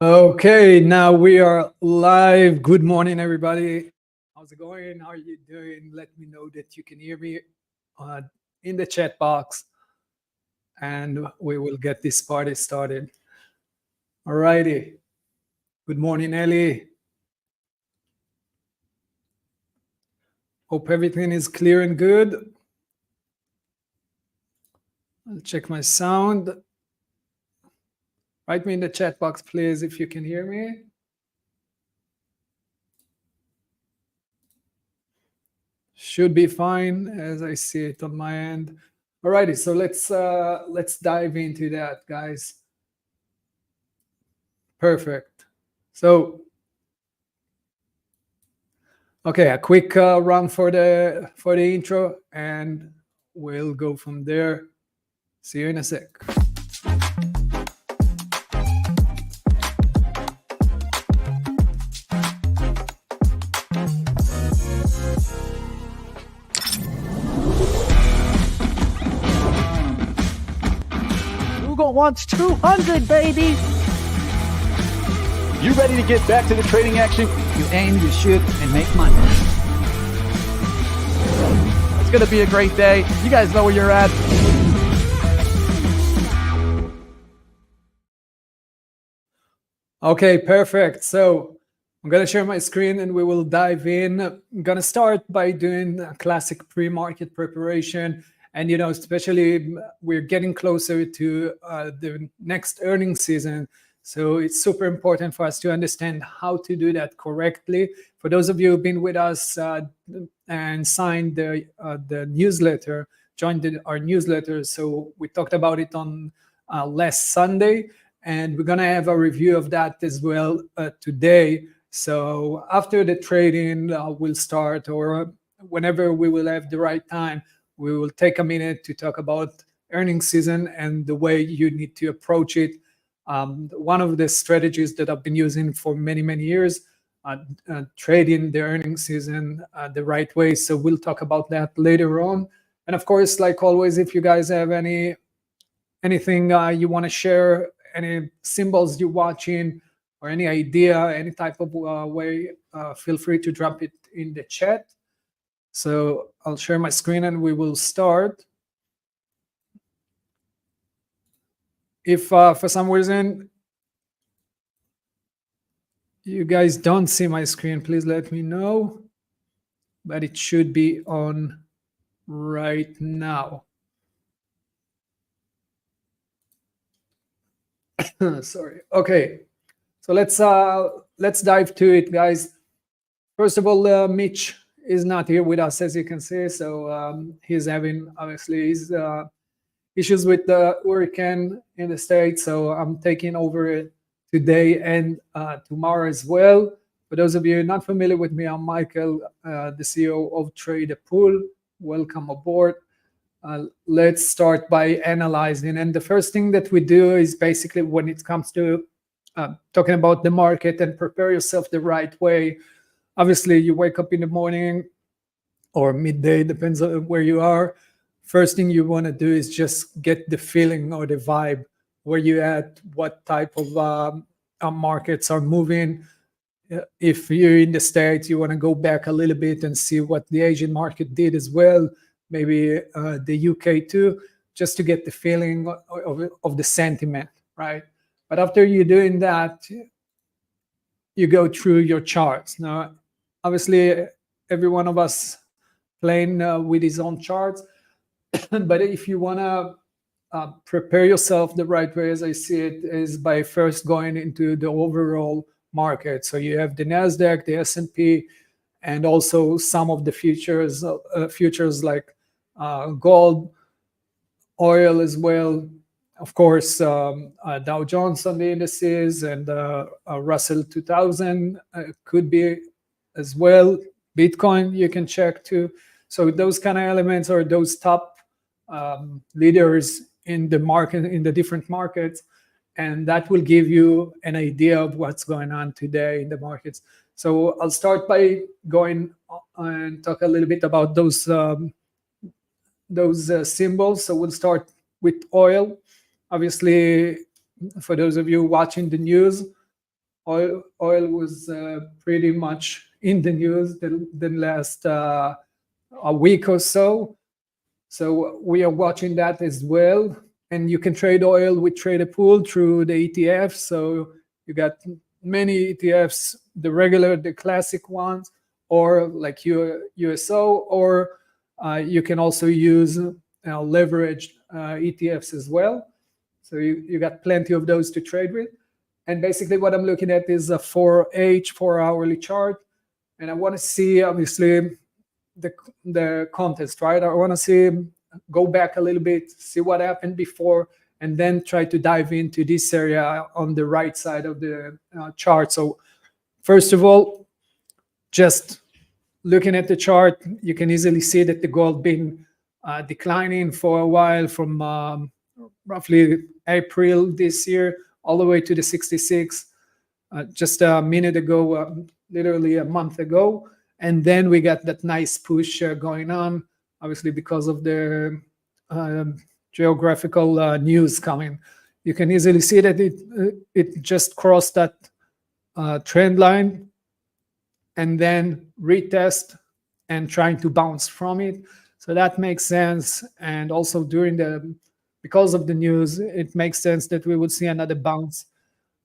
Okay, now we are live. Good morning, everybody. How's it going? How are you doing? Let me know that you can hear me in the chat box, and we will get this party started. All righty. Good morning, Ellie. Hope everything is clear and good. I'll check my sound. Write me in the chat box, please, if you can hear me. Should be fine as I see it on my end. Alrighty, so let's dive into that, guys. Perfect. So, okay, a quick run for the intro, and we'll go from there. See you in a sec. Google wants 200, baby. You ready to get back to the trading action? You aim, you shoot, and make money. It's going to be a great day. You guys know where you're at. Okay, perfect. So I'm going to share my screen and we will dive in. I'm going to start by doing a classic pre-market preparation. And, you know, especially we're getting closer to the next earnings season. So it's super important for us to understand how to do that correctly. For those of you who've been with us and signed the newsletter, joined our newsletter. So we talked about it on last Sunday, and we're going to have a review of that as well today. So after the trading will start, or whenever we will have the right time, we will take a minute to talk about earnings season and the way you need to approach it. One of the strategies that I've been using for many, many years, trading the earnings season the right way. So we'll talk about that later on. And of course, like always, if you guys have anything you want to share, any symbols you're watching, or any idea, any type of way, feel free to drop it in the chat. So I'll share my screen and we will start. If for some reason you guys don't see my screen, please let me know. But it should be on right now. Sorry. Okay. So let's dive to it, guys. First of all, Mitch is not here with us, as you can see. So he's having, obviously, his issues with the hurricane in the States. So I'm taking over it today and tomorrow as well. For those of you not familiar with me, I'm Michael, the CEO of Trade a Pool. Welcome aboard. Let's start by analyzing. And the first thing that we do is basically when it comes to talking about the market and prepare yourself the right way. Obviously, you wake up in the morning or midday, depends on where you are. First thing you want to do is just get the feeling or the vibe, where you at, what type of markets are moving. If you're in the States, you want to go back a little bit and see what the Asian market did as well, maybe the UK too, just to get the feeling of the sentiment, right? But after you're doing that, you go through your charts. Now, obviously, every one of us playing with his own charts. But if you want to prepare yourself the right way, as I see it, is by first going into the overall market. So you have the NASDAQ, the S&P, and also some of the futures like gold, oil as well. Of course, Dow Jones on the indices and Russell 2000 could be as well. Bitcoin you can check too. So those kind of elements are those top leaders in the market, in the different markets, and that will give you an idea of what's going on today in the markets. So I'll start by going and talk a little bit about those symbols. So we'll start with oil. Obviously, for those of you watching the news, oil was pretty much in the news the last a week or so. So we are watching that as well. And you can trade oil with Trader Pool through the ETFs. So you got many ETFs, the regular, the classic ones, or like USO, or you can also use leveraged ETFs as well. So you got plenty of those to trade with. And basically what I'm looking at is a 4 hourly chart. And I want to see, obviously, the contest, right? I want to see, go back a little bit, see what happened before, and then try to dive into this area on the right side of the chart. So first of all, just looking at the chart, you can easily see that the gold been declining for a while from roughly April this year all the way to the 66 just a minute ago, literally a month ago. And then we got that nice push going on, obviously because of the geographical news coming. You can easily see that it just crossed that trend line and then retest and trying to bounce from it. So that makes sense. And also because of the news, it makes sense that we would see another bounce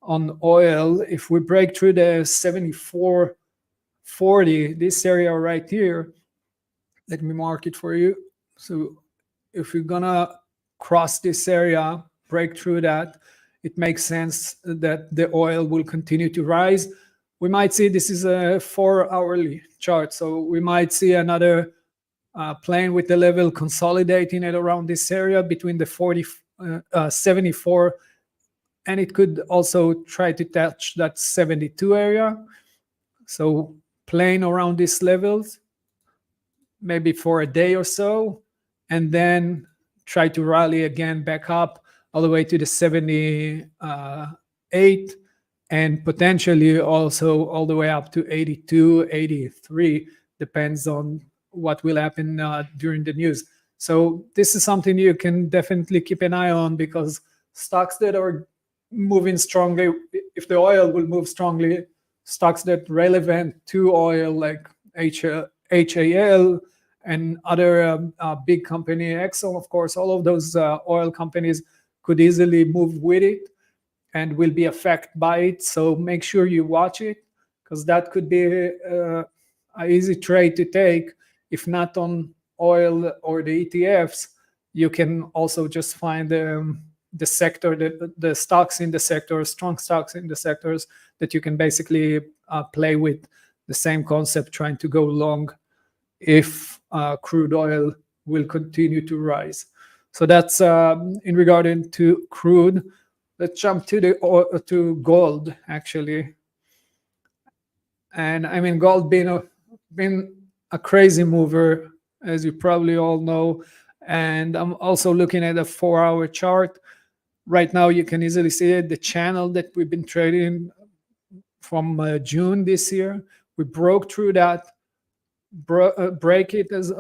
on oil. If we break through the 74.40, this area right here, let me mark it for you. So if we're gonna cross this area, break through that, it makes sense that the oil will continue to rise. We might see, this is a 4 hourly chart, so we might see another playing with the level, consolidating it around this area between the 74, and it could also try to touch that 72 area. So playing around these levels, maybe for a day or so, and then try to rally again back up all the way to the 78, and potentially also all the way up to 82, 83, depends on what will happen during the news. So this is something you can definitely keep an eye on, because stocks that are moving strongly, if the oil will move strongly, stocks that relevant to oil like HAL and other big company, Exxon, of course, all of those oil companies could easily move with it and will be affected by it. So make sure you watch it, because that could be an easy trade to take. If not on oil or the ETFs, you can also just find the sector, the stocks in the sector, strong stocks in the sectors that you can basically play with the same concept, trying to go long if crude oil will continue to rise. So that's in regard to crude. Let's jump to gold, actually. And I mean, gold been a crazy mover, as you probably all know. And I'm also looking at a 4-hour chart. Right now, you can easily see it, the channel that we've been trading from June this year. We broke through that, broke it as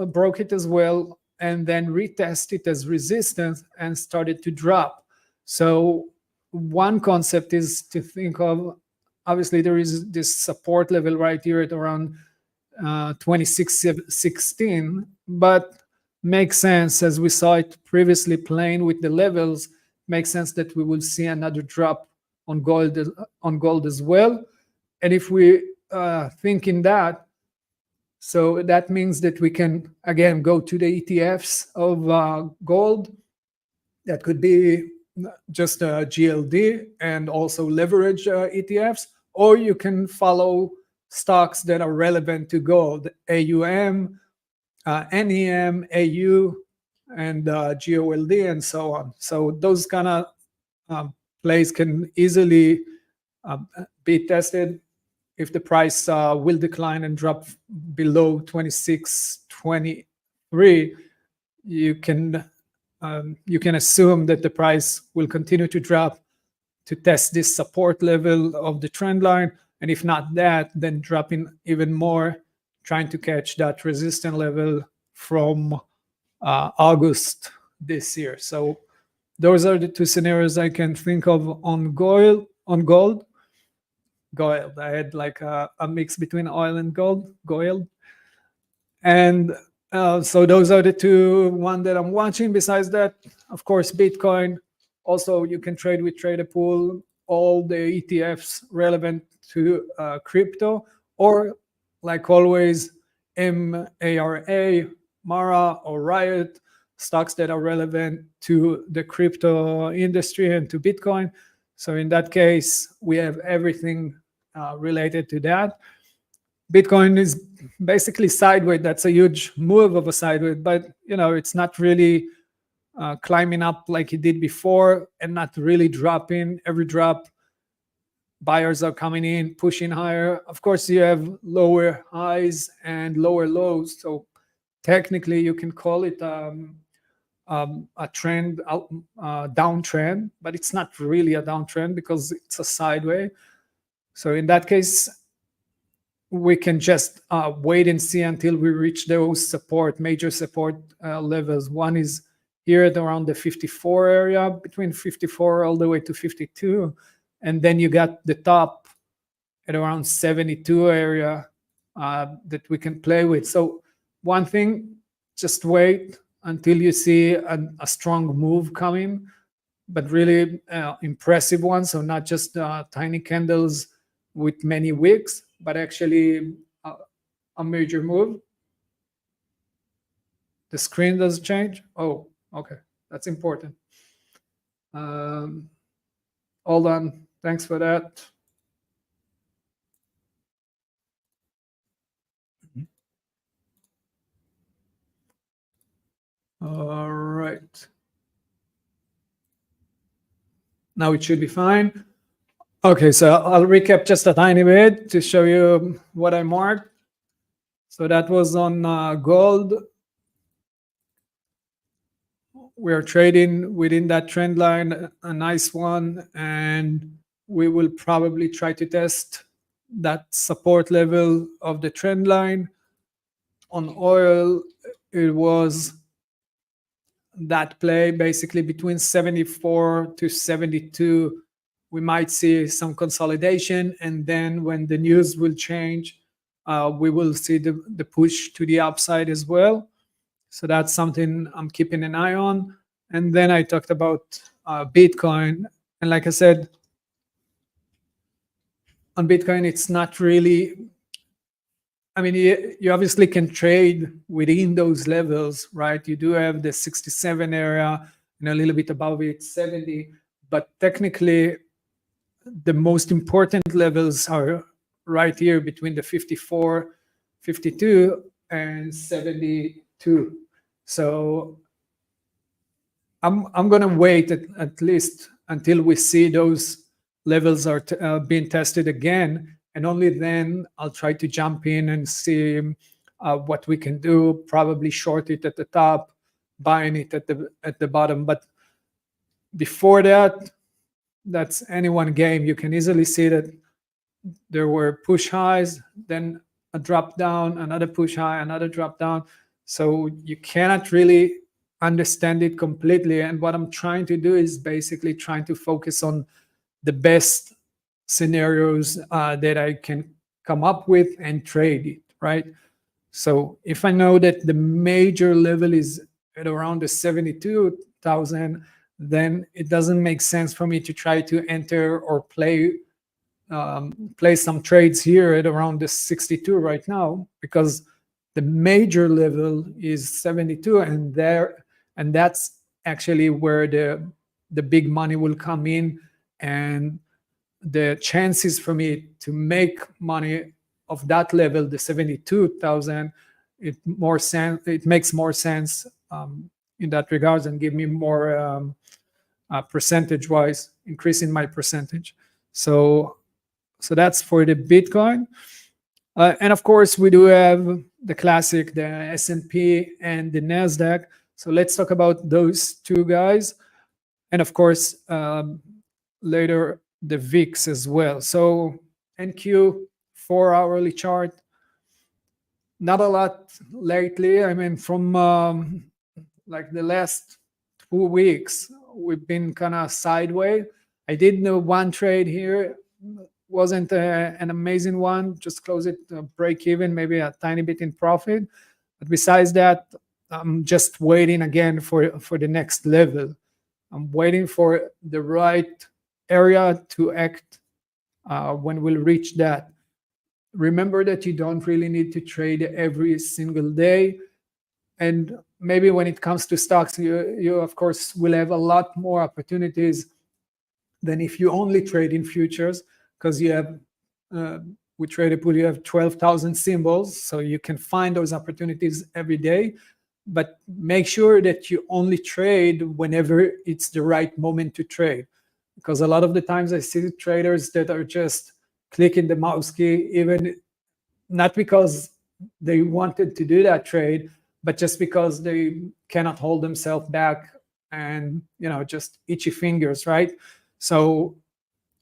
well, and then retest it as resistance and started to drop. So one concept is to think of, obviously there is this support level right here at around 26.16, but makes sense, as we saw it previously playing with the levels, makes sense that we will see another drop on gold as well. And if we think in that, so that means that we can again go to the ETFs of gold. That could be just GLD and also leverage ETFs, or you can follow stocks that are relevant to gold, AUM, NEM, AU, and GOLD, and so on. So those kind of plays can easily be tested if the price will decline and drop below 26.23. You can assume that the price will continue to drop to test this support level of the trend line, and if not that, then dropping even more, trying to catch that resistance level from August this year. So those are the two scenarios I can think of on gold. gold. I had like a mix between oil and gold. And so those are the two one that I'm watching. Besides that, of course, Bitcoin. Also, you can trade with Trader Pool, all the ETFs relevant to crypto, or like always, Mara, or Riot, stocks that are relevant to the crypto industry and to Bitcoin. So in that case, we have everything related to that. Bitcoin is basically sideways. That's a huge move of a sideways, but it's not really climbing up like it did before, and not really dropping. Every drop, buyers are coming in, pushing higher. Of course, you have lower highs and lower lows, so technically you can call it a trend, downtrend, but it's not really a downtrend because it's a sideways. So in that case, we can just wait and see until we reach those major support levels. One is here at around the 54 area, between 54 all the way to 52. And then you got the top at around 72 area that we can play with. So one thing, just wait until you see a strong move coming, but really impressive one. So not just tiny candles with many wicks, but actually a major move. The screen does change. Oh, okay, that's important. Hold on, thanks for that. All right, now it should be fine. Okay, so I'll recap just a tiny bit to show you what I marked. So that was on gold. We're trading within that trend line, a nice one, and we will probably try to test that support level of the trend line. On oil, it was that play basically between 74 to 72. We might see some consolidation, and then when the news will change, we will see the push to the upside as well. So that's something I'm keeping an eye on. And then I talked about Bitcoin. And like I said, on Bitcoin, it's not really, I mean, you obviously can trade within those levels, right? You do have the 67 area and a little bit above it, 70. But technically, the most important levels are right here between the 54, 52, and 72. So I'm going to wait at least until we see those levels are being tested again, and only then I'll try to jump in and see what we can do. Probably short it at the top, buying it at the bottom. But before that, that's anyone game. You can easily see that there were push highs, then a drop down, another push high, another drop down. So you cannot really understand it completely. And what I'm trying to do is basically trying to focus on the best scenarios that I can come up with and trade it, right? So if I know that the major level is at around the 72,000, then it doesn't make sense for me to try to enter or play some trades here at around the 62 right now, because the major level is 72, and that's actually where the big money will come in, and the chances for me to make money of that level, the 72,000, it makes more sense in that regards, and give me more percentage wise, increasing my percentage. So that's for the Bitcoin. And of course, we do have the classic, the S&P and the NASDAQ. So let's talk about those two guys. And of course, later, the VIX as well. So NQ, 4-hourly chart. Not a lot lately. I mean, from like the last 2 weeks, we've been kind of sideways. I did know one trade here wasn't an amazing one. Just close it break even, maybe a tiny bit in profit. But besides that, I'm just waiting again for the next level. I'm waiting for the right area to act when we'll reach that. Remember that you don't really need to trade every single day. And maybe when it comes to stocks, you of course will have a lot more opportunities than if you only trade in futures, because you have with Tradepool you have 12,000 symbols, so you can find those opportunities every day. But make sure that you only trade whenever it's the right moment to trade, because a lot of the times I see traders that are just clicking the mouse key, even not because they wanted to do that trade, but just because they cannot hold themselves back, and just itchy fingers, right? So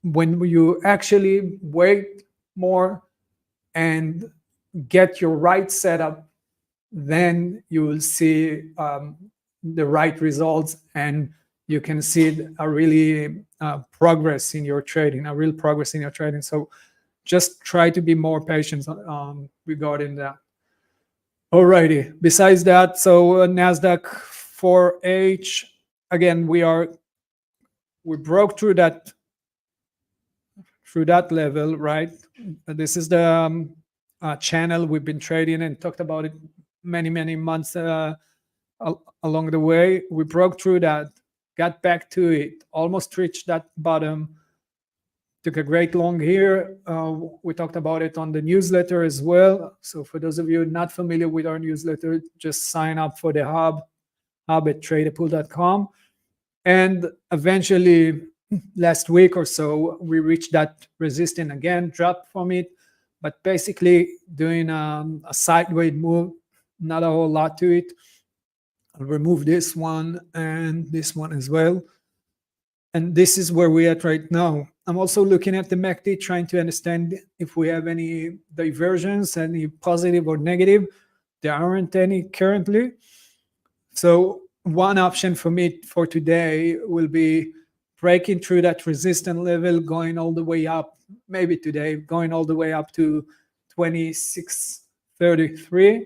when you actually wait more and get your right setup, then you will see the right results, and you can see a really progress in your trading, a real progress in your trading. So just try to be more patient regarding that. Alrighty. Besides that, so NASDAQ 4H, again, we broke through that level, right? This is the channel we've been trading and talked about it many months along the way. We broke through that, got back to it, almost reached that bottom, took a great long here. We talked about it on the newsletter as well. So for those of you not familiar with our newsletter, just sign up for the hub at tradepool.com. And eventually, last week or so, we reached that resistance again, dropped from it, but basically doing a sideways move, not a whole lot to it. I'll remove this one and this one as well. And this is where we're at right now. I'm also looking at the MACD, trying to understand if we have any diversions, any positive or negative. There aren't any currently. So one option for me for today will be breaking through that resistance level, going all the way up, maybe today, going all the way up to 2633.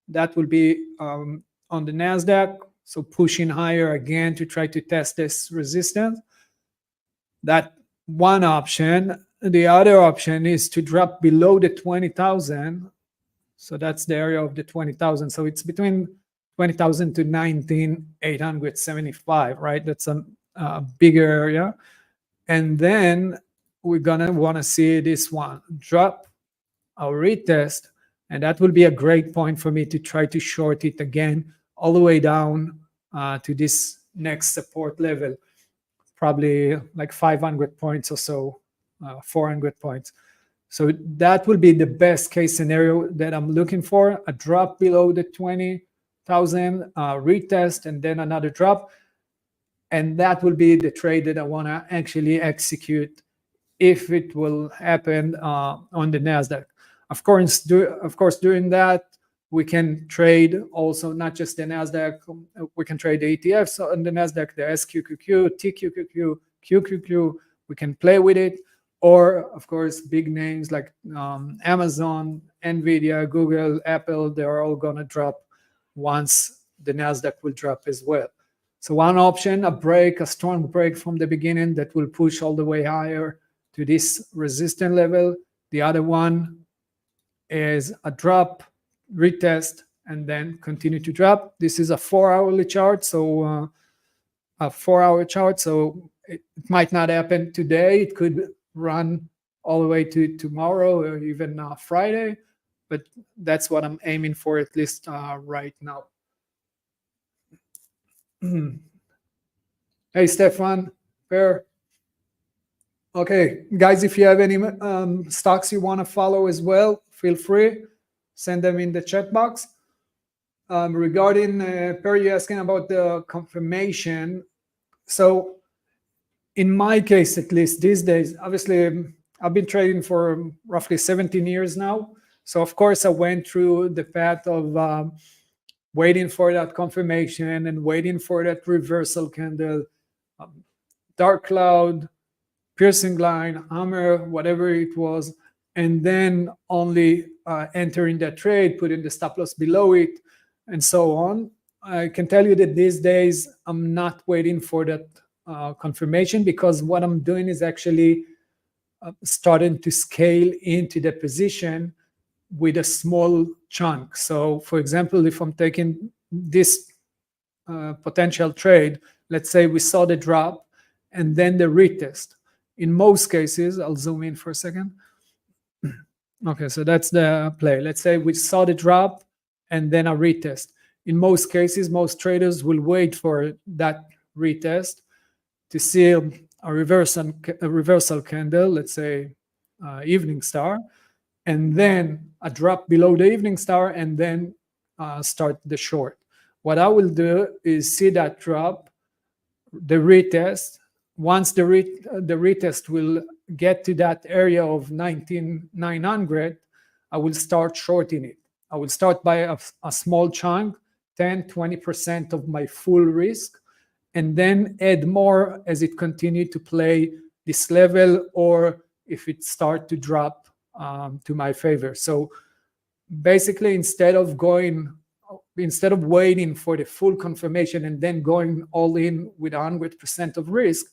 That will be on the NASDAQ. So pushing higher again to try to test this resistance. That one option. The other option is to drop below the 20,000. So that's the area of the 20,000. So it's between 20,000 to 19,875, right? That's a bigger area. And then we're gonna want to see this one drop, I'll retest, and that will be a great point for me to try to short it again all the way down to this next support level, probably like 500 points or so, 400 points. So that will be the best case scenario that I'm looking for, a drop below the 20,000, retest, and then another drop. And that will be the trade that I want to actually execute if it will happen on the NASDAQ. Of course, during that, we can trade also not just the NASDAQ, we can trade the ETFs on the NASDAQ, the SQQQ, TQQQ, QQQ, we can play with it. Or, of course, big names like Amazon, Nvidia, Google, Apple, they're all going to drop once the NASDAQ will drop as well. So one option, a strong break from the beginning that will push all the way higher to this resistance level. The other one is a drop, retest, and then continue to drop. This is a 4-hourly chart, so a 4-hour chart. So it might not happen today. It could run all the way to tomorrow or even Friday, but that's what I'm aiming for, at least right now. Hey, Stefan, fair. Okay, guys, if you have any stocks you want to follow as well, feel free, send them in the chat box. Regarding Perry, you asking about the confirmation. So in my case, at least these days, obviously I've been trading for roughly 17 years now. So of course I went through the path of waiting for that confirmation and waiting for that reversal candle, dark cloud, piercing line, hammer, whatever it was, and then only entering that trade, putting the stop loss below it, and so on. I can tell you that these days I'm not waiting for that confirmation, because what I'm doing is actually starting to scale into the position with a small chunk. So for example, if I'm taking this potential trade, let's say we saw the drop and then the retest. In most cases, I'll zoom in for a second. Okay, so that's the play. Let's say we saw the drop and then a retest. In most cases, most traders will wait for that retest to see a reversal candle, let's say evening star, and then a drop below the evening star, and then start the short. What I will do is see that drop, the retest. Once the retest will get to that area of 19,900, I will start shorting it. I will start by a small chunk, 10-20% of my full risk, and then add more as it continued to play this level, or if it start to drop to my favor. So basically, instead of waiting for the full confirmation and then going all in with 100% of risk,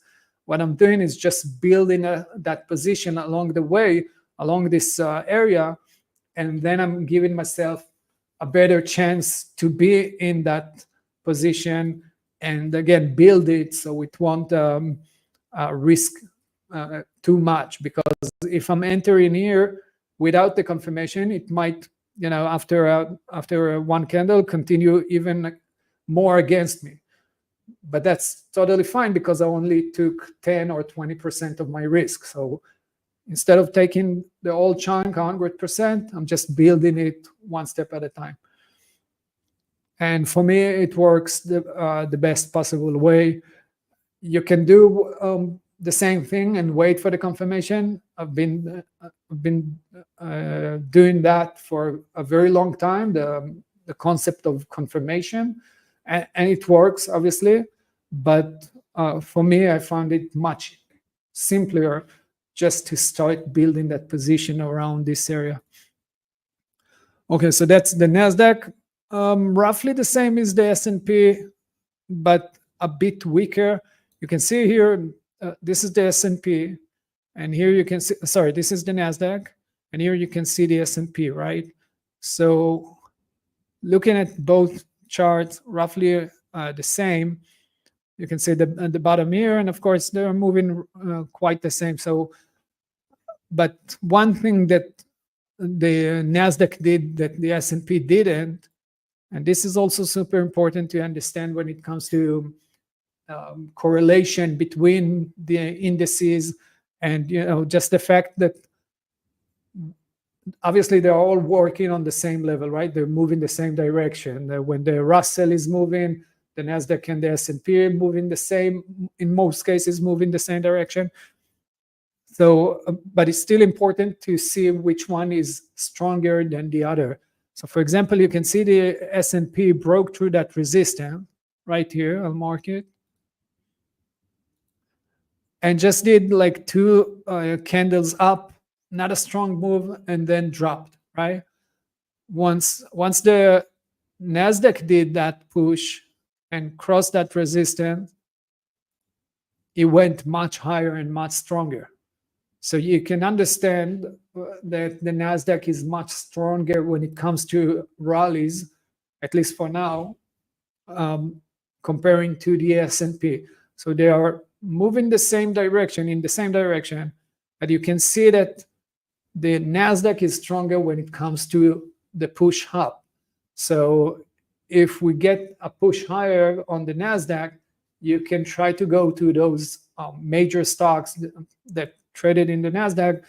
what I'm doing is just building that position along the way, along this area, and then I'm giving myself a better chance to be in that position, and again build it so it won't risk too much. Because if I'm entering here without the confirmation, it might, after one candle, continue even more against me. But that's totally fine, because I only took 10 or 20% of my risk. So instead of taking the whole chunk 100%, I'm just building it one step at a time. And for me, it works the best possible way. You can do the same thing and wait for the confirmation. I've been doing that for a very long time, the concept of confirmation, and it works, obviously. But for me, I found it much simpler just to start building that position around this area. Okay, so that's the NASDAQ. Roughly the same as the S&P, but a bit weaker. You can see here, this is the S&P, and here you can see, sorry, this is the NASDAQ, and here you can see the S&P, right? So looking at both charts, roughly the same. You can see the bottom here, and of course they're moving quite the same. So, but one thing that the NASDAQ did that the S&P didn't, and this is also super important to understand when it comes to correlation between the indices, and just the fact that obviously they're all working on the same level, right? They're moving the same direction. When the Russell is moving, the NASDAQ and the S&P moving the same, in most cases moving the same direction. So, but it's still important to see which one is stronger than the other. So for example, you can see the S&P broke through that resistance right here. I'll mark it. And just did like two candles up, not a strong move, and then dropped, right? Once the NASDAQ did that push and crossed that resistance, it went much higher and much stronger. So you can understand that the NASDAQ is much stronger when it comes to rallies, at least for now, comparing to the S&P. So they are moving the same direction, in the same direction, but you can see that the NASDAQ is stronger when it comes to the push up. So if we get a push higher on the NASDAQ, you can try to go to those major stocks that traded in the NASDAQ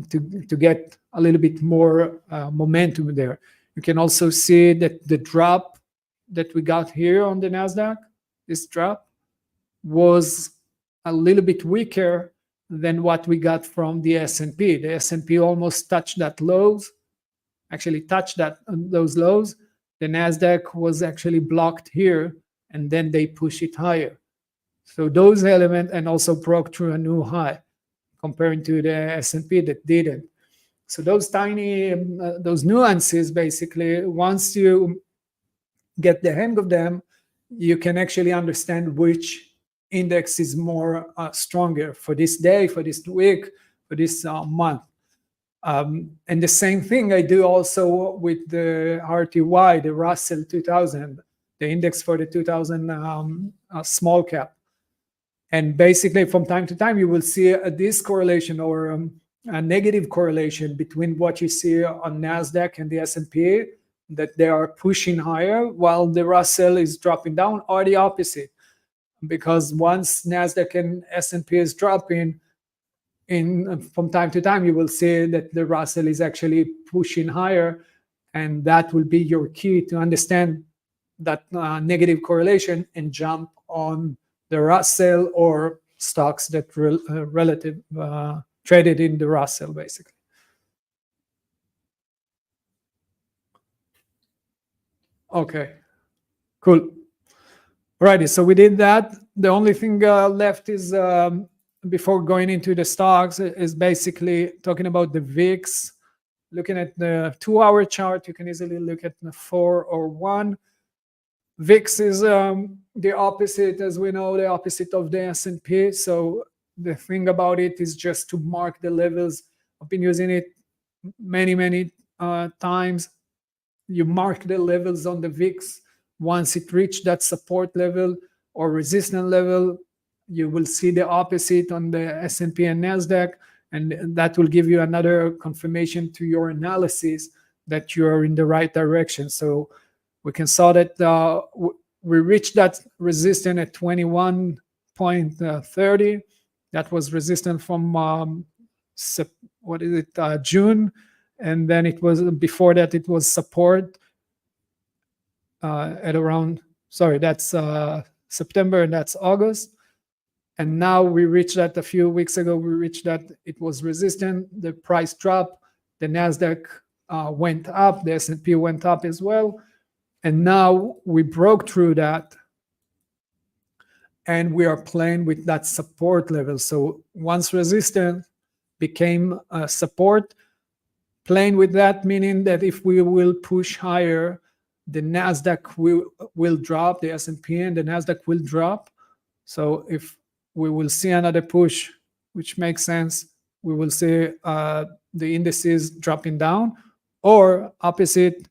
to get a little bit more momentum there. You can also see that the drop that we got here on the NASDAQ, this drop, was a little bit weaker than what we got from the S&P. The S&P almost touched that lows, actually touched those lows. The NASDAQ was actually blocked here, and then they push it higher. So those elements, and also broke through a new high comparing to the S&P that didn't. So those tiny, those nuances, basically, once you get the hang of them, you can actually understand which index is more stronger for this day, for this week, for this month. And the same thing I do also with the RTY, the Russell 2000, the index for the 2000 small cap. And basically, from time to time, you will see a discorrelation or a negative correlation between what you see on NASDAQ and the S&P, that they are pushing higher while the Russell is dropping down, or the opposite. Because once NASDAQ and S&P is dropping, from time to time, you will see that the Russell is actually pushing higher, and that will be your key to understand that negative correlation and jump on the Russell or stocks that relative traded in the Russell, basically. Okay, cool. Alrighty, so we did that. The only thing left is, before going into the stocks, is basically talking about the VIX. Looking at the 2-hour chart, you can easily look at the 4 or 1. VIX is the opposite, as we know, the opposite of the S&P. So the thing about it is just to mark the levels. I've been using it many times. You mark the levels on the VIX. Once it reached that support level or resistance level, you will see the opposite on the S&P and NASDAQ, and that will give you another confirmation to your analysis that you are in the right direction. So we can saw that we reached that resistance at 21.30. That was resistance from June, and then it was before that it was support at around, sorry, that's September, and that's August. And now we reached that a few weeks ago. We reached that it was resistant. The price dropped. The NASDAQ went up. The S&P went up as well. And now we broke through that, and we are playing with that support level. So once resistance became support, playing with that, meaning that if we will push higher, the NASDAQ will drop, the S&P and the NASDAQ will drop. So if we will see another push, which makes sense, we will see the indices dropping down, or opposite,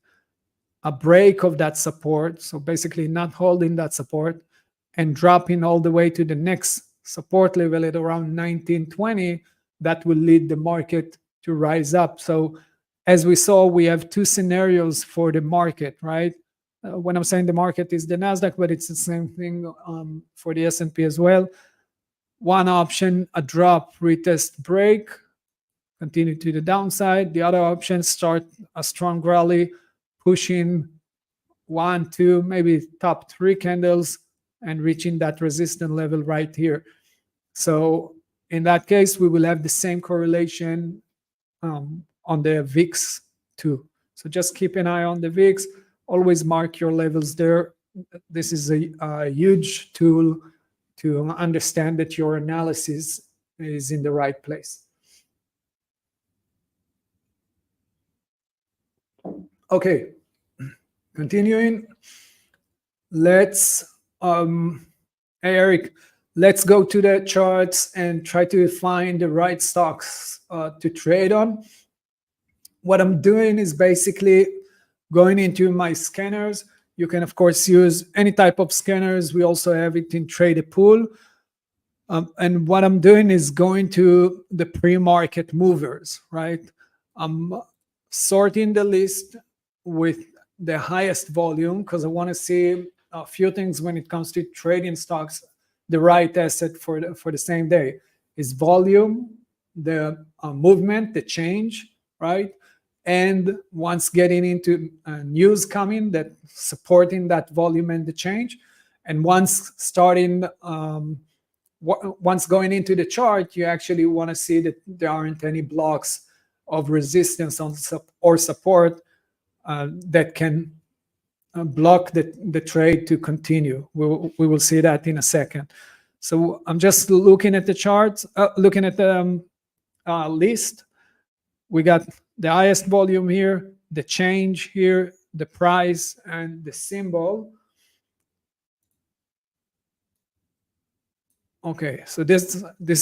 a break of that support. So basically not holding that support and dropping all the way to the next support level at around 1920, that will lead the market to rise up. So as we saw, we have two scenarios for the market, right? When I'm saying the market is the NASDAQ, but it's the same thing for the S&P as well. One option, a drop, retest, break, continue to the downside. The other option, start a strong rally, pushing 1, 2, maybe top 3 candles and reaching that resistance level right here. So in that case, we will have the same correlation on the VIX too. So just keep an eye on the VIX. Always mark your levels there. This is a huge tool to understand that your analysis is in the right place. Okay, continuing. Let's, Eric, let's go to the charts and try to find the right stocks to trade on. What I'm doing is basically going into my scanners. You can, of course, use any type of scanners. We also have it in Trade Pool. And what I'm doing is going to the pre-market movers, right? I'm sorting the list with the highest volume because I want to see a few things when it comes to trading stocks. The right asset for the same day is volume, the movement, the change, right? And once getting into news coming that supporting that volume and the change, and once starting, once going into the chart, you actually want to see that there aren't any blocks of resistance or support that can block the trade to continue. We will see that in a second. So I'm just looking at the charts, looking at the list. We got the highest volume here, the change here, the price, and the symbol. Okay, so this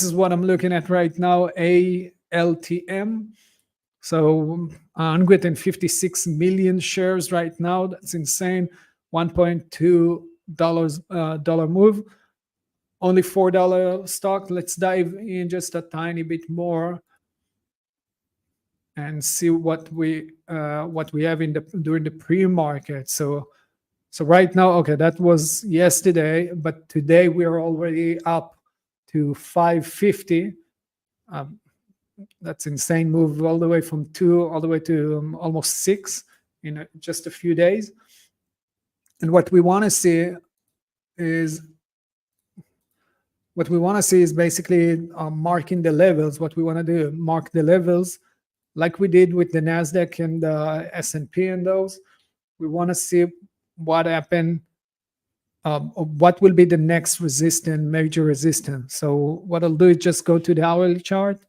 is what I'm looking at right now, ALTM. So 156 million shares right now. That's insane. $1.2 dollar move. Only $4 stock. Let's dive in just a tiny bit more and see what we have in the during the pre-market. So right now, okay, that was yesterday, but today we are already up to 550. That's insane move all the way from 2 all the way to almost 6 in just a few days. And what we want to see is basically marking the levels. What we want to do, mark the levels like we did with the NASDAQ and the S&P and those. We want to see what happened, what will be the next major resistance. So what I'll do is just go to the hourly chart,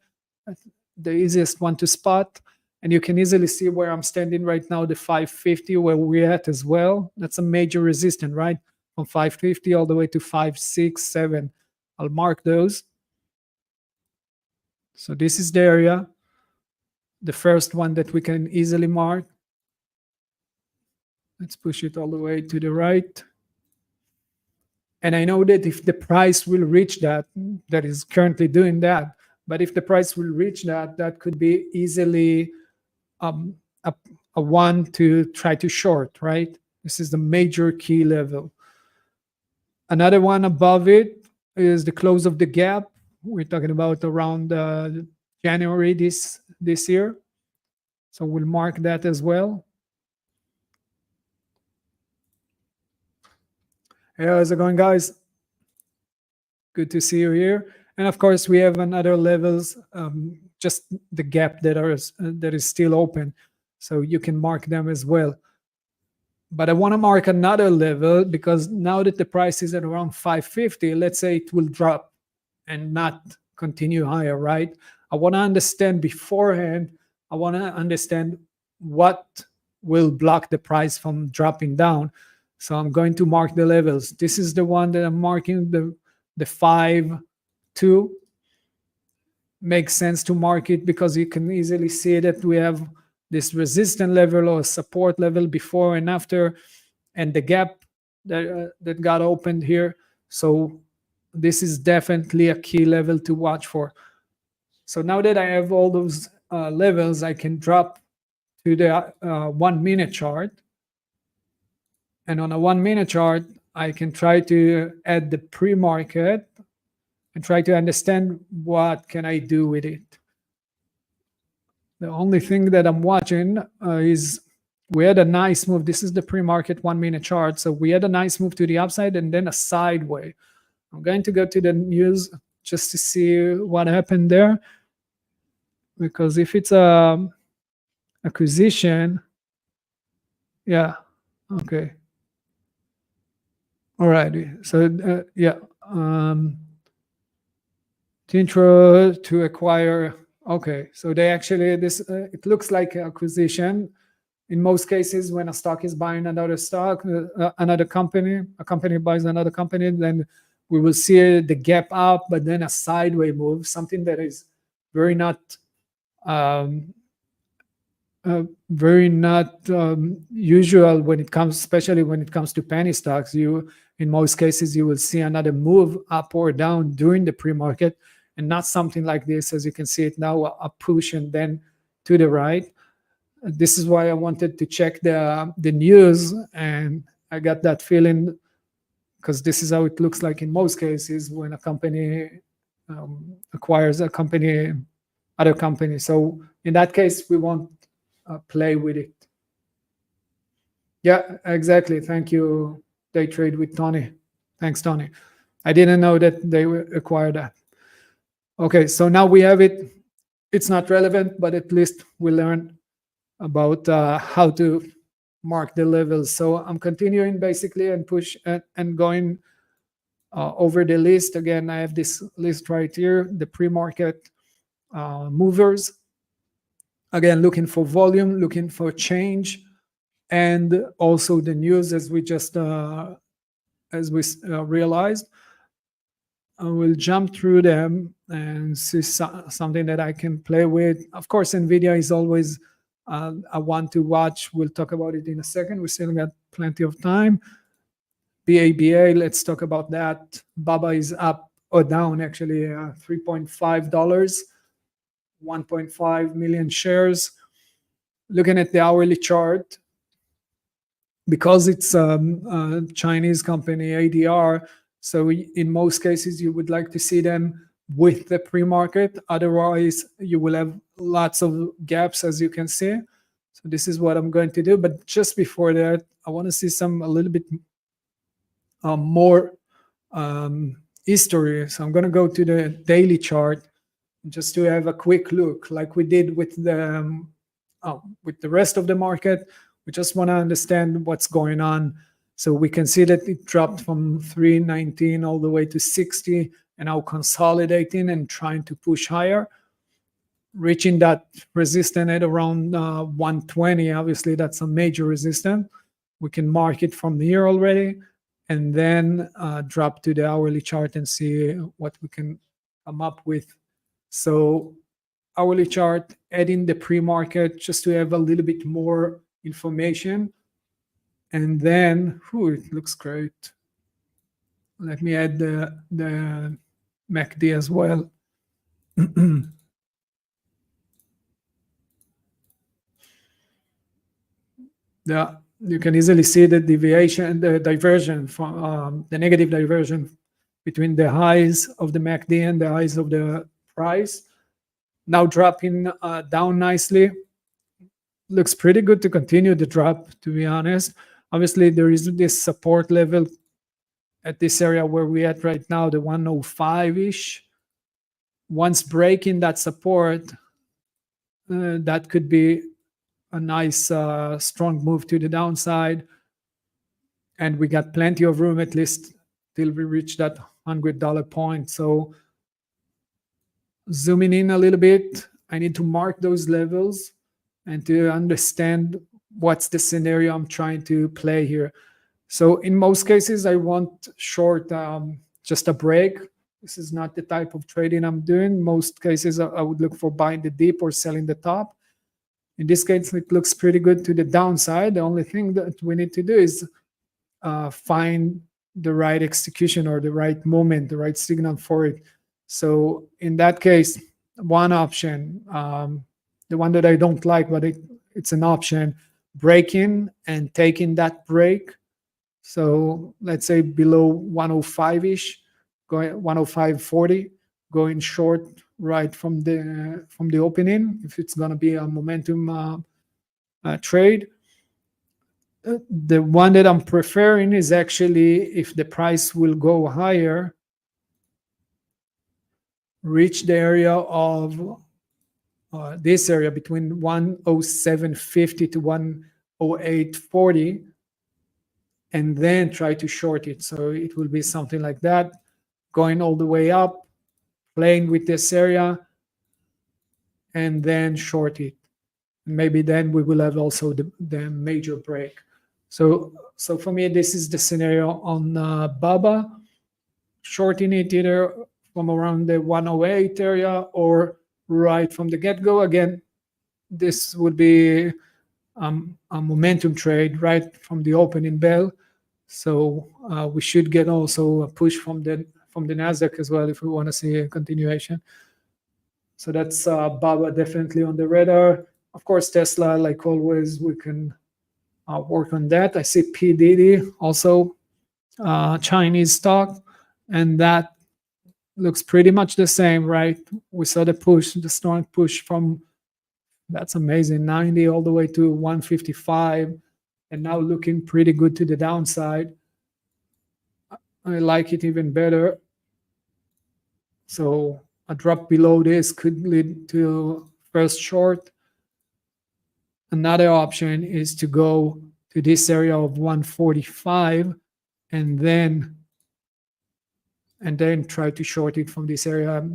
the easiest one to spot, and you can easily see where I'm standing right now, the 550, where we're at as well. That's a major resistance, right? From 550 all the way to 567. I'll mark those. So this is the area, the first one that we can easily mark. Let's push it all the way to the right. And I know that if the price will reach that is currently doing that, but if the price will reach that could be easily a one to try to short, right? This is the major key level. Another one above it is the close of the gap. We're talking about around January this year. So we'll mark that as well. Hey, how's it going, guys? Good to see you here. And of course, we have another levels, just the gap that is still open. So you can mark them as well. But I want to mark another level because now that the price is at around 550, let's say it will drop and not continue higher, right? I want to understand beforehand, I want to understand what will block the price from dropping down. So I'm going to mark the levels. This is the one that I'm marking, the 5.2. Makes sense to mark it because you can easily see that we have this resistance level or support level before and after, and the gap that got opened here. So this is definitely a key level to watch for. So now that I have all those levels, I can drop to the 1 minute chart. And on a 1 minute chart, I can try to add the pre-market and try to understand what can I do with it. The only thing that I'm watching is we had a nice move. This is the pre-market 1 minute chart. So we had a nice move to the upside and then a sideway. I'm going to go to the news just to see what happened there. Because if it's a acquisition, yeah, okay. All righty. So yeah, intro to acquire. Okay, so they actually it looks like acquisition. In most cases, when a stock is buying another stock, another company, a company buys another company, then we will see the gap up, but then a sideways move, something that is very not usual when it comes, especially when it comes to penny stocks. In most cases, you will see another move up or down during the pre-market, and not something like this, as you can see it now, a push and then to the right. This is why I wanted to check the news, and I got that feeling because this is how it looks like in most cases when a company acquires a company, other company. So in that case, we won't play with it. Yeah, exactly. Thank you. Day trade with Tony. Thanks, Tony. I didn't know that they acquired that. Okay, so now we have it. It's not relevant, but at least we learned about how to mark the levels. So I'm continuing basically and push and going over the list. Again, I have this list right here, the pre-market movers. Again, looking for volume, looking for change, and also the news as we just realized. I will jump through them and see something that I can play with. Of course, NVIDIA is always I want to watch. We'll talk about it in a second. We still got plenty of time. BABA, let's talk about that. BABA is up or down, actually, $3.5, 1.5 million shares. Looking at the hourly chart, because it's a Chinese company, ADR, so in most cases, you would like to see them with the pre-market. Otherwise, you will have lots of gaps, as you can see. So this is what I'm going to do. But just before that, I want to see a little bit more history. So I'm going to go to the daily chart just to have a quick look, like we did with the rest of the market. We just want to understand what's going on. So we can see that it dropped from 319 all the way to 60, and now consolidating and trying to push higher, reaching that resistance at around 120. Obviously, that's a major resistance. We can mark it from here already, and then drop to the hourly chart and see what we can come up with. So hourly chart, adding the pre-market just to have a little bit more information. And then, it looks great. Let me add the MACD as well. Yeah, you can easily see the deviation, the diversion from the negative diversion between the highs of the MACD and the highs of the price. Now dropping down nicely. Looks pretty good to continue the drop, to be honest. Obviously, there is this support level at this area where we're at right now, the 105-ish. Once breaking that support, that could be a nice strong move to the downside. And we got plenty of room, at least till we reach that $100 point. So zooming in a little bit, I need to mark those levels and to understand what's the scenario I'm trying to play here. So in most cases, I want short, just a break. This is not the type of trading I'm doing. Most cases, I would look for buying the dip or selling the top. In this case, it looks pretty good to the downside. The only thing that we need to do is find the right execution or the right moment, the right signal for it. So in that case, one option, the one that I don't like, but it's an option, breaking and taking that break. So let's say below 105-ish, going 105.40, going short right from the opening, if it's going to be a momentum trade. The one that I'm preferring is actually if the price will go higher, reach the area of this area between 107.50 to 108.40, and then try to short it. So it will be something like that, going all the way up, playing with this area, and then short it. Maybe then we will have also the major break. So for me, this is the scenario on BABA, shorting it either from around the 108 area or right from the get-go. Again, this would be a momentum trade right from the opening bell. So we should get also a push from the NASDAQ as well if we want to see a continuation. So that's BABA definitely on the radar. Of course, Tesla, like always, we can work on that. I see PDD also Chinese stock, and that looks pretty much the same, right? We saw the push, the strong push from, that's amazing, 90 all the way to 155, and now looking pretty good to the downside. I like it even better. So a drop below this could lead to first short. Another option is to go to this area of 145 and then and then try to short it from this area.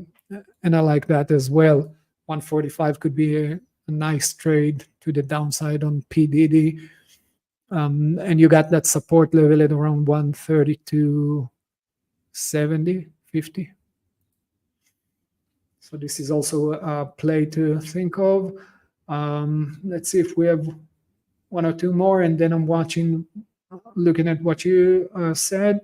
And I like that as well. 145 could be a nice trade to the downside on PDD. And you got that support level at around 132.70, 50. So this is also a play to think of. Let's see if we have one or two more, and then I'm looking at what you said.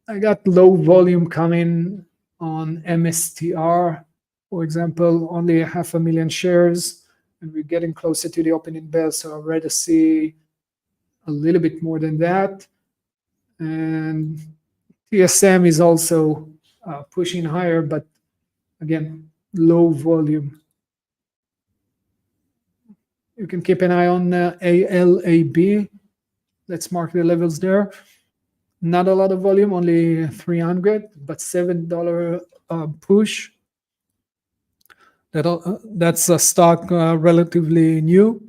I got low volume coming on MSTR, for example, only 500,000 shares, and we're getting closer to the opening bell, so I'd rather see a little bit more than that. And TSM is also pushing higher, but again, low volume. You can keep an eye on ALAB. Let's mark the levels there. Not a lot of volume, only 300, but $7 push. That's a stock relatively new,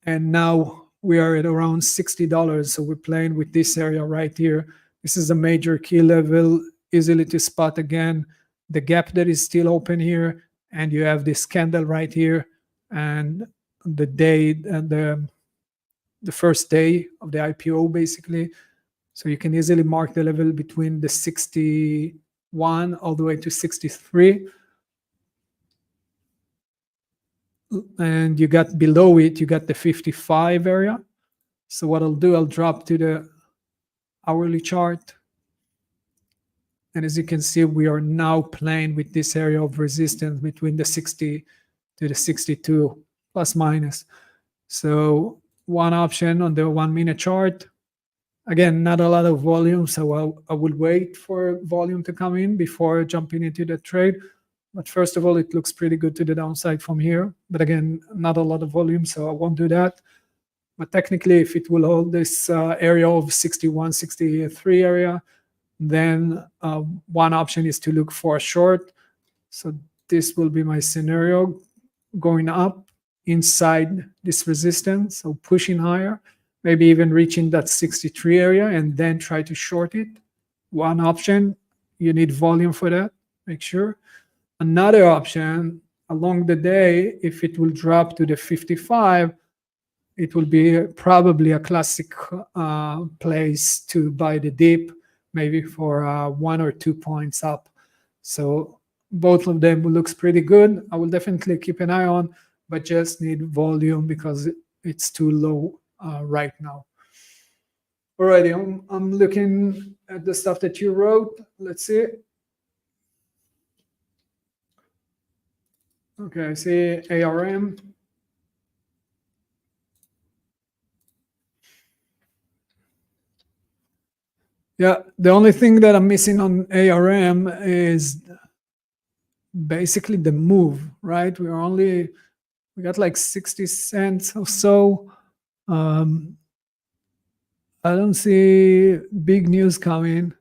and now we are at around $60. So we're playing with this area right here. This is a major key level, easily to spot again. The gap that is still open here, and you have this candle right here, and the day and the first day of the IPO basically. So you can easily mark the level between the 61 all the way to 63. And you got below it, you got the 55 area. So what I'll do, I'll drop to the hourly chart. And as you can see, we are now playing with this area of resistance between the 60 to the 62, plus minus. So one option on the 1 minute chart. Again, not a lot of volume, so I would wait for volume to come in before jumping into the trade. But first of all, it looks pretty good to the downside from here. But again, not a lot of volume, so I won't do that. But technically, if it will hold this area of 61, 63 area, then one option is to look for a short. So this will be my scenario, going up inside this resistance, so pushing higher, maybe even reaching that 63 area and then try to short it. One option, you need volume for that, make sure. Another option, along the day, if it will drop to the 55, it will be probably a classic place to buy the dip, maybe for 1 or 2 points up. So both of them looks pretty good. I will definitely keep an eye on, but just need volume because it's too low right now. Alrighty, I'm looking at the stuff that you wrote. Let's see. Okay, I see ARM. Yeah, the only thing that I'm missing on ARM is basically the move, right? We got like 60 cents or so. I don't see big news coming.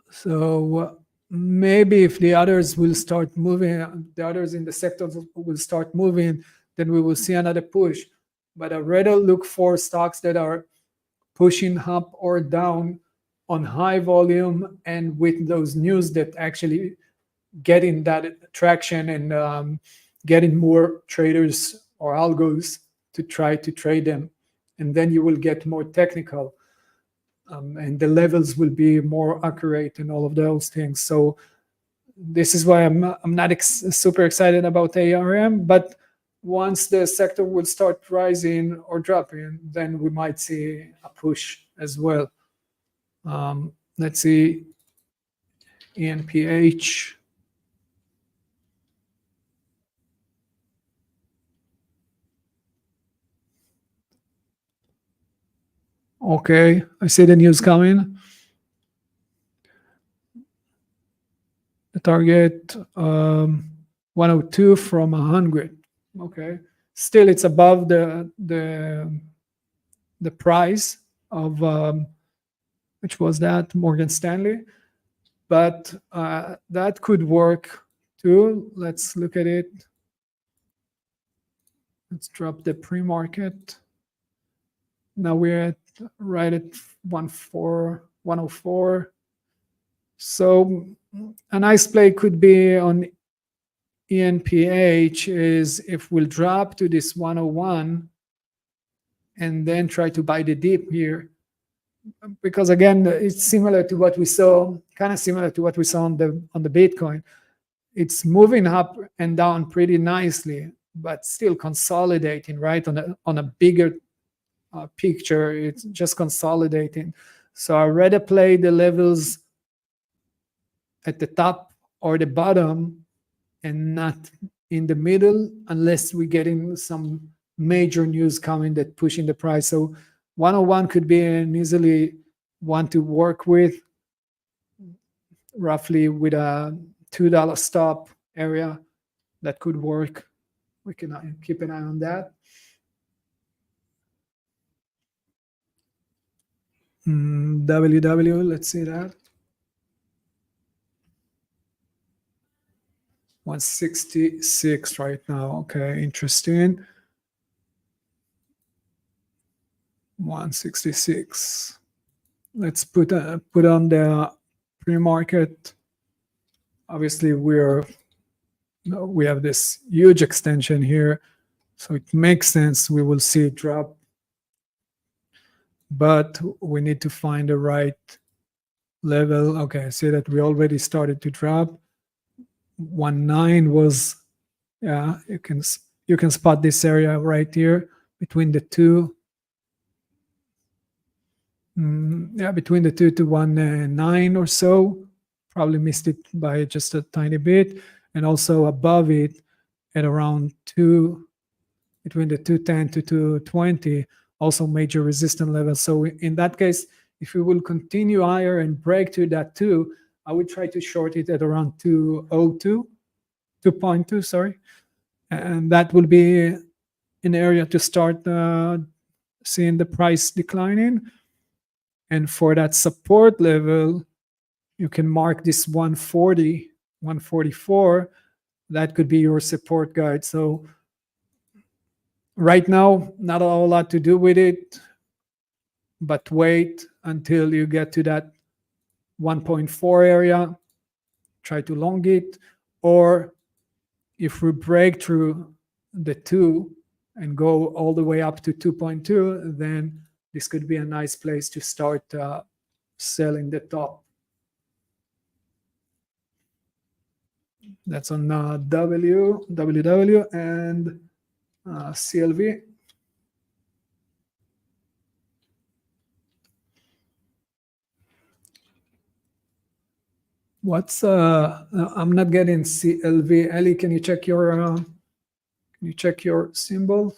So maybe if the others will start moving, the others in the sector will start moving, then we will see another push. But I'd rather look for stocks that are pushing up or down on high volume and with those news that actually getting that traction and getting more traders or algos to try to trade them. And then you will get more technical and the levels will be more accurate and all of those things. So this is why I'm not super excited about ARM, but once the sector will start rising or dropping, then we might see a push as well. Let's see, ENPH. Okay, I see the news coming. The target 102 from 100. Okay, still it's above the price of which was that Morgan Stanley, but that could work too. Let's look at it. Let's drop the pre-market. Now we're at right at 104. So a nice play could be on ENPH is if we'll drop to this 101 and then try to buy the dip here, because again it's similar to what we saw, kind of similar to what we saw on the Bitcoin. It's moving up and down pretty nicely, but still consolidating, right? On a bigger picture, it's just consolidating. So I'd rather play the levels at the top or the bottom and not in the middle, unless we get in some major news coming that pushing the price. So 101 could be an easily one to work with, roughly with a $2 stop area. That could work. We can keep an eye on that. WW, let's see that. 166 right now. Okay, interesting. 166. Let's put on the pre-market. Obviously, we have this huge extension here, so it makes sense we will see it drop. But we need to find the right level. Okay, I see that we already started to drop. 19 was, yeah, you can spot this area right here between the two. Yeah, between the 2 to 19 or so. Probably missed it by just a tiny bit, and also above it at around 2, between the 210 to 220, also major resistance level. So in that case, if we will continue higher and break to that 2, I would try to short it at around 2.2, sorry, and that will be an area to start seeing the price declining. And for that support level, you can mark this 140, 144. That could be your support guide. So right now, not a whole lot to do with it, but wait until you get to that 1.4 area, try to long it, or if we break through the 2 and go all the way up to 2.2, then this could be a nice place to start selling the top. That's on WW and CLV. What's I'm not getting CLV. Ellie, can you check your symbol?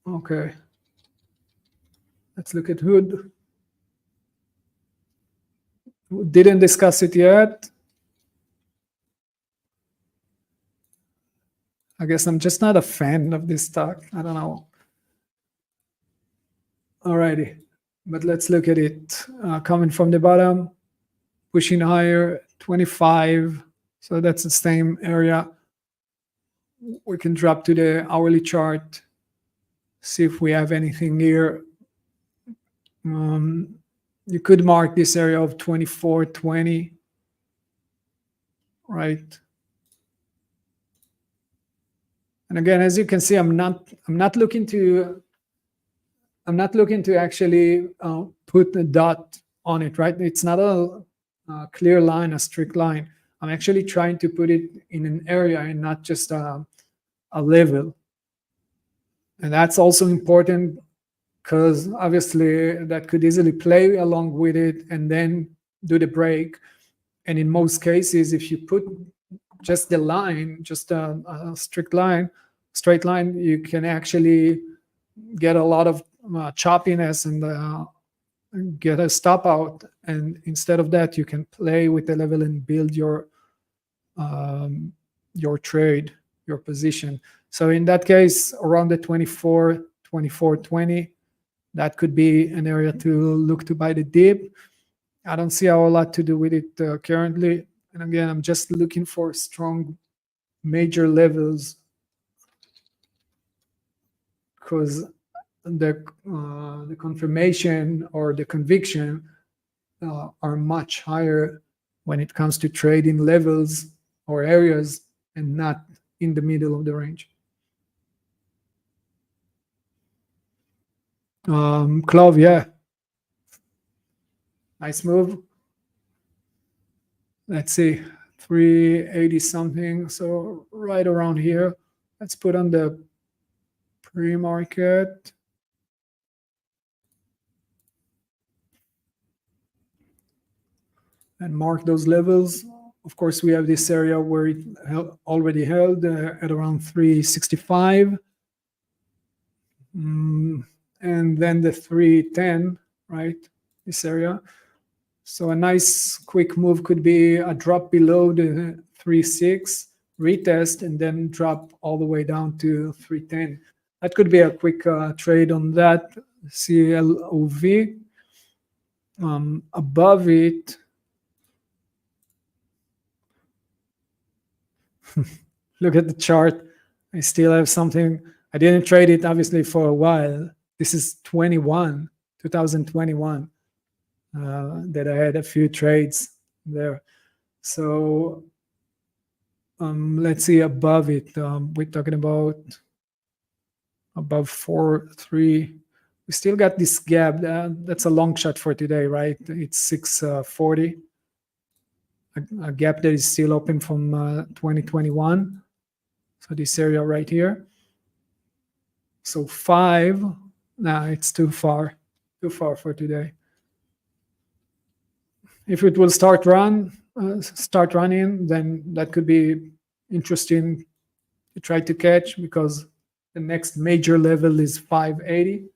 Okay. Let's look at Hood. Didn't discuss it yet. I guess I'm just not a fan of this stock. I don't know. Alrighty, but let's look at it. Coming from the bottom, pushing higher, 25. So that's the same area. We can drop to the hourly chart, see if we have anything here. You could mark this area of 24.20, right? And again, as you can see, I'm not looking to actually put a dot on it, right? It's not a clear line, a strict line. I'm actually trying to put it in an area and not just a level. And that's also important, because obviously that could easily play along with it and then do the break. And in most cases, if you put just the line, just a strict line, straight line, you can actually get a lot of choppiness and get a stop out. And instead of that, you can play with the level and build your trade, your position. So in that case, around the 24.20, that could be an area to look to buy the dip. I don't see a whole lot to do with it currently. And again, I'm just looking for strong major levels, because the confirmation or the conviction are much higher when it comes to trading levels or areas and not in the middle of the range. Clove, yeah. Nice move. Let's see, 380 something, so right around here. Let's put on the pre-market. And mark those levels. Of course, we have this area where it already held at around 365. And then the 310, right? This area. So a nice quick move could be a drop below the 3.6, retest, and then drop all the way down to 310. That could be a quick trade on that CLOV. Above it, look at the chart. I still have something. I didn't trade it obviously for a while. This is 2021. That I had a few trades there. So let's see above it. We're talking about above 4.3. We still got this gap. That's a long shot for today, right? It's 640. A gap that is still open from 2021. So this area right here. So 5. Nah, it's too far for today. If it will start running, then that could be interesting to try to catch, because the next major level is 580.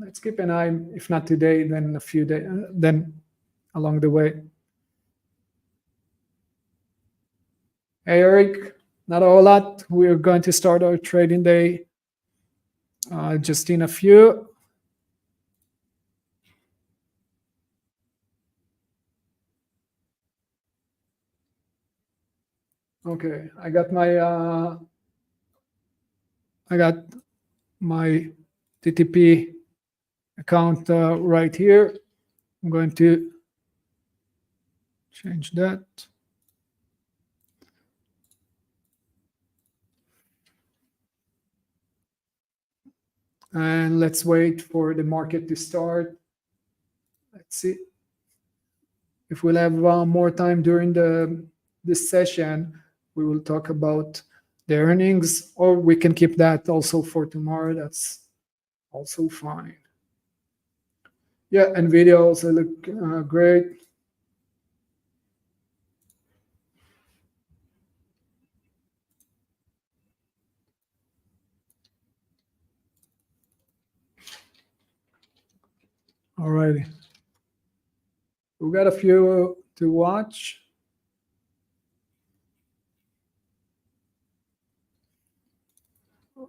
Let's keep an eye, if not today, then a few days, then along the way. Hey, Eric, not a whole lot. We're going to start our trading day just in a few. Okay, I got my TTP account right here. I'm going to change that. And let's wait for the market to start. Let's see if we'll have more time during this session. We will talk about the earnings, or we can keep that also for tomorrow. That's also fine. Yeah, NVIDIA also look great. All righty. We got a few to watch.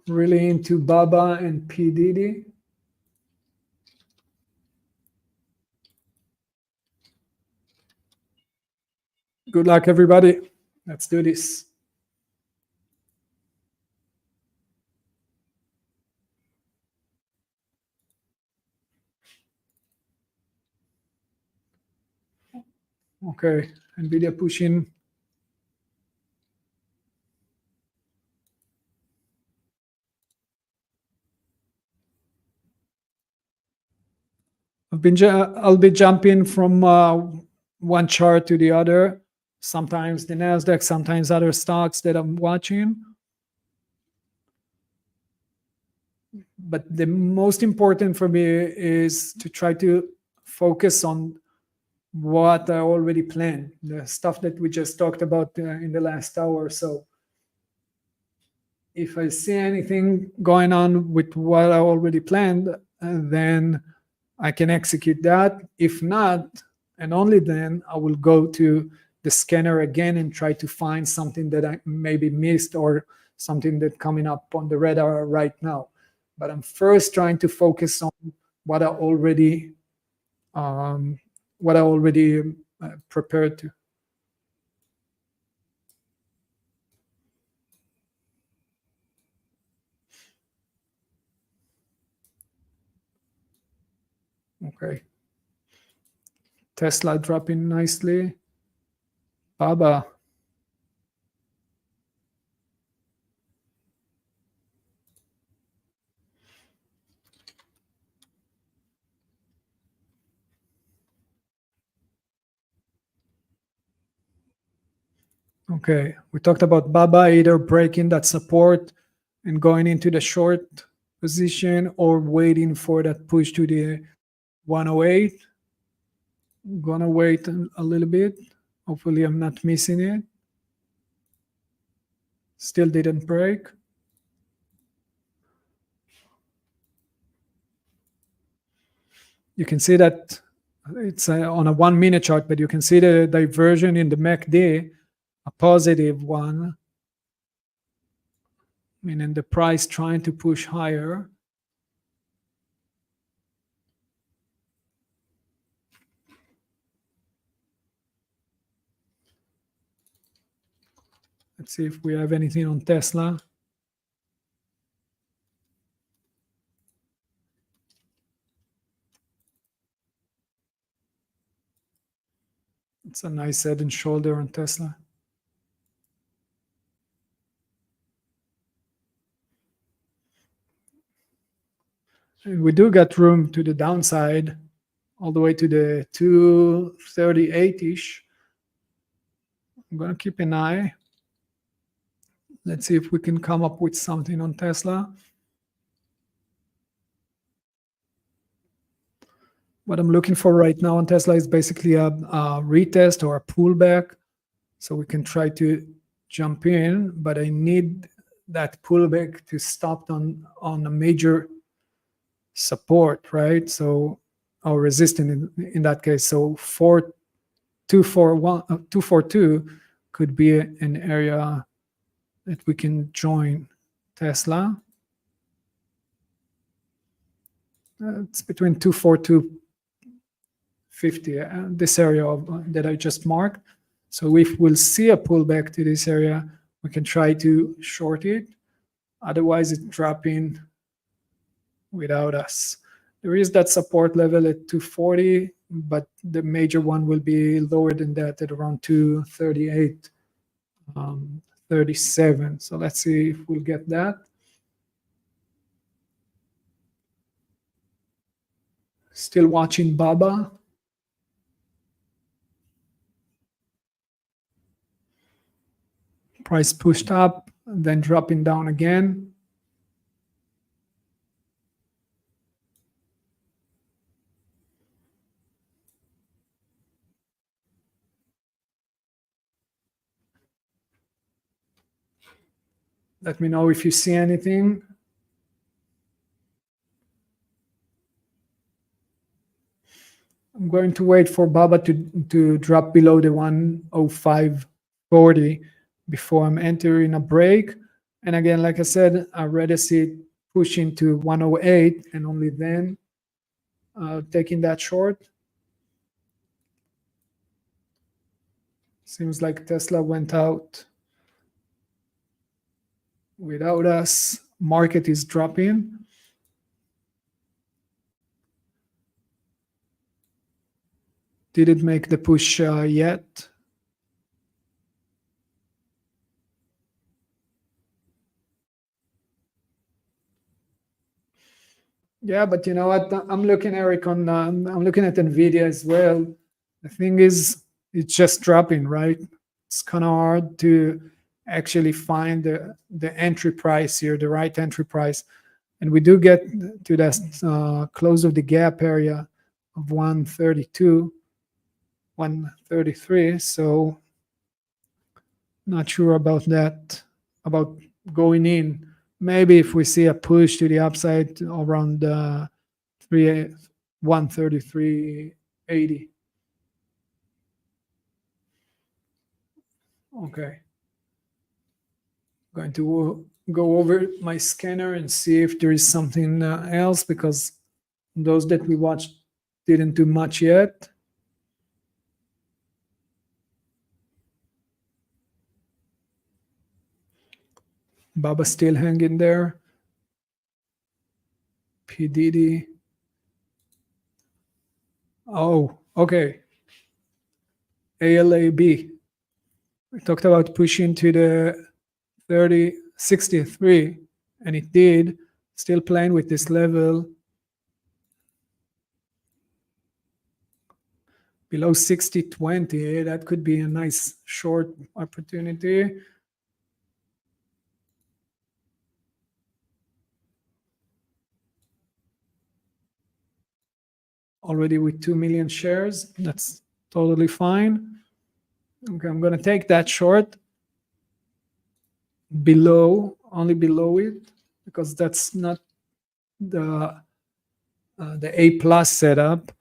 Really into Baba and P. Diddy. Good luck, everybody. Let's do this. Okay, NVIDIA pushing. I'll be jumping from one chart to the other. Sometimes the NASDAQ, sometimes other stocks that I'm watching. But the most important for me is to try to focus on what I already planned, the stuff that we just talked about in the last hour or so. If I see anything going on with what I already planned, then I can execute that. If not, and only then, I will go to the scanner again and try to find something that I maybe missed, or something that's coming up on the radar right now. But I'm first trying to focus on what I already prepared to. Okay. Tesla dropping nicely. Baba. Okay, we talked about Baba either breaking that support and going into the short position or waiting for that push to the 108. Gonna wait a little bit. Hopefully I'm not missing it. Still didn't break. You can see that it's on a 1 minute chart, but you can see the diversion in the MACD, a positive one, meaning the price trying to push higher. Let's see if we have anything on Tesla. It's a nice head and shoulder on Tesla. And we do get room to the downside all the way to the 238-ish. I'm going to keep an eye. Let's see if we can come up with something on Tesla. What I'm looking for right now on Tesla is basically a retest or a pullback. So we can try to jump in, but I need that pullback to stop on a major support, right? So, or resistance in that case. So 242 could be an area that we can join Tesla. It's between 242.50, this area that I just marked. So if we'll see a pullback to this area, we can try to short it. Otherwise, it's dropping without us. There is that support level at 240, but the major one will be lower than that at around 238, 37. So let's see if we'll get that. Still watching Baba. Price pushed up, then dropping down again. Let me know if you see anything. I'm going to wait for Baba to drop below the 105.40 before I'm entering a break. And again, like I said, I'd rather see it pushing to 108 and only then taking that short. Seems like Tesla went out without us. Market is dropping. Did it make the push yet? Yeah, but you know what? I'm looking, Eric, on I'm looking at NVIDIA as well. The thing is, it's just dropping, right? It's kind of hard to actually find the entry price here, the right entry price. And we do get to that close of the gap area of 132, 133. So not sure about that, about going in. Maybe if we see a push to the upside around 133.80. Okay. Going to go over my scanner and see if there is something else, because those that we watched didn't do much yet. Baba still hanging there. PDD. Oh, okay. ALAB. We talked about pushing to the 3063, and it did. Still playing with this level below 6020. That could be a nice short opportunity. Already with 2 million shares. That's totally fine. Okay, I'm going to take that short below, only below it, because that's not the A plus setup.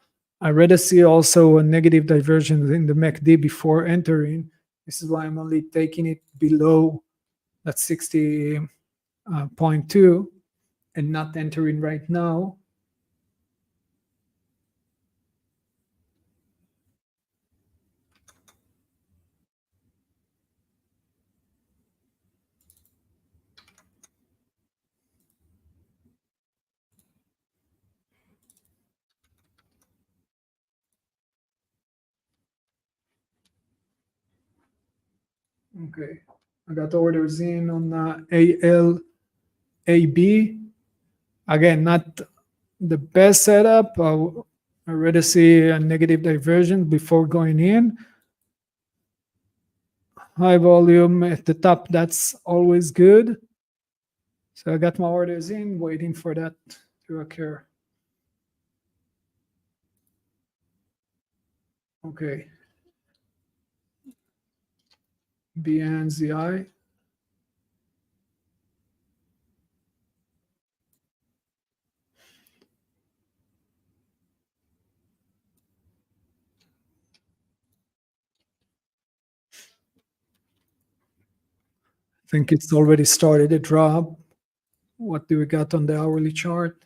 I rather see also a negative divergence in the MACD before entering. This is why I'm only taking it below that 60.2 and not entering right now. Okay, I got orders in on ALAB. Again, not the best setup. I rather see a negative diversion before going in. High volume at the top, that's always good. So I got my orders in, waiting for that to occur. Okay. BNZI. I think it's already started a drop. What do we got on the hourly chart?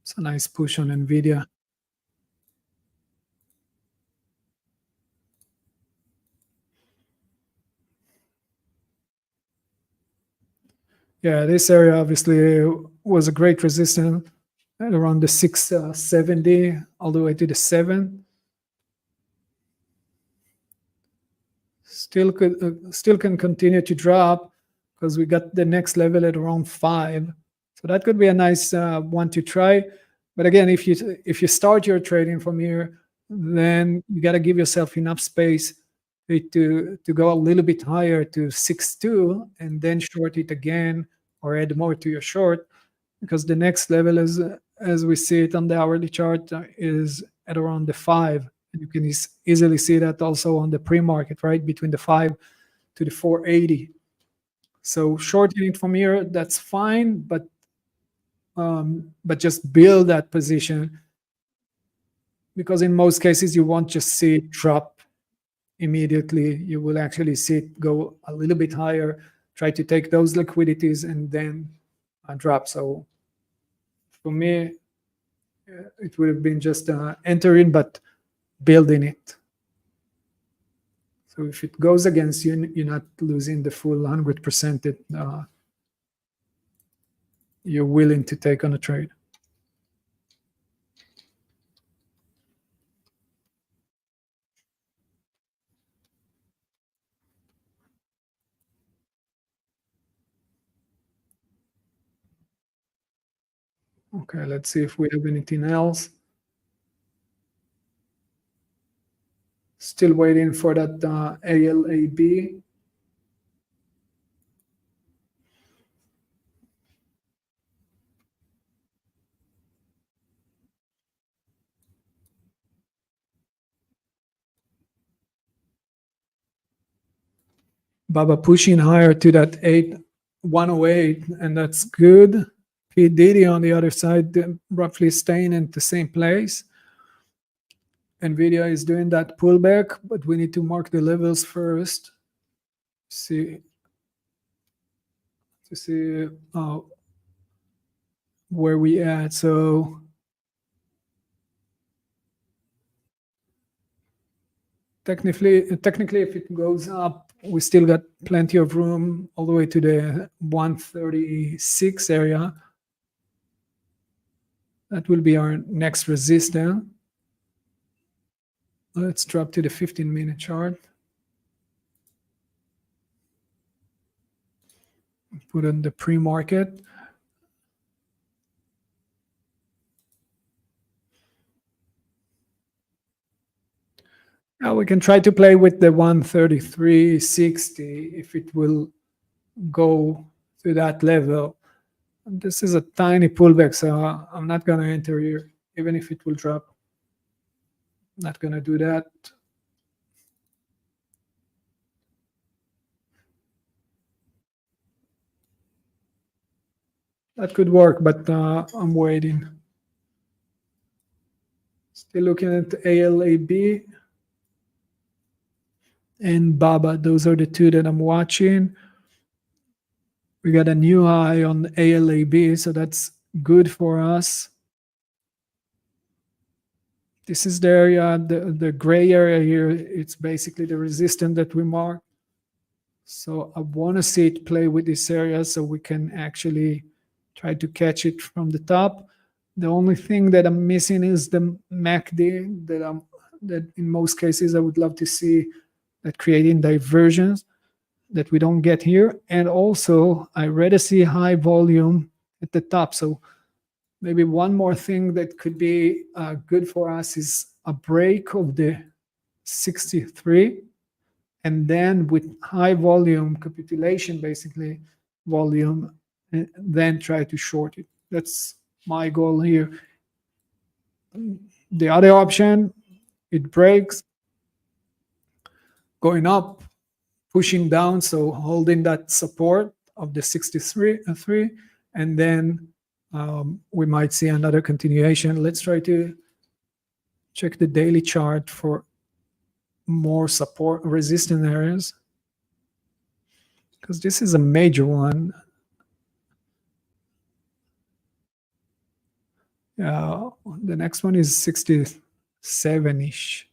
It's a nice push on NVIDIA. Yeah, this area obviously was a great resistance at around the 670 all the way to the 7. Still can continue to drop because we got the next level at around 5. So that could be a nice one to try. But again, if you start your trading from here, then you got to give yourself enough space to go a little bit higher to 6.2 and then short it again or add more to your short, because the next level is, as we see it on the hourly chart, is at around the 5. And you can easily see that also on the pre-market, right, between the 5 to the 480. So shorting it from here, that's fine, but just build that position, because in most cases you won't just see it drop immediately. You will actually see it go a little bit higher, try to take those liquidities, and then drop. So for me, it would have been just entering, but building it. So if it goes against you, you're not losing the full 100% that you're willing to take on a trade. Okay, let's see if we have anything else. Still waiting for that ALAB. Baba pushing higher to that 108, and that's good. P. Diddy on the other side, roughly staying in the same place. NVIDIA is doing that pullback, but we need to mark the levels first. To see where we at. So technically, if it goes up, we still got plenty of room all the way to the 136 area. That will be our next resistance. Let's drop to the 15-minute chart. Put on the pre-market. Now we can try to play with the 133.60 if it will go to that level. And this is a tiny pullback, so I'm not going to enter here, even if it will drop. Not going to do that. That could work, but I'm waiting. Still looking at ALAB and BABA. Those are the two that I'm watching. We got a new high on ALAB, so that's good for us. This is the area, the gray area here. It's basically the resistance that we mark. So I want to see it play with this area so we can actually try to catch it from the top. The only thing that I'm missing is the MACD that in most cases I would love to see that creating diversions that we don't get here. And also I rather see high volume at the top. So maybe one more thing that could be good for us is a break of the 63, and then with high volume capitulation, basically volume, and then try to short it. That's my goal here. The other option, it breaks, going up, pushing down, so holding that support of the 63, and then we might see another continuation. Let's try to check the daily chart for more support resistant areas, because this is a major one. The next one is 67-ish.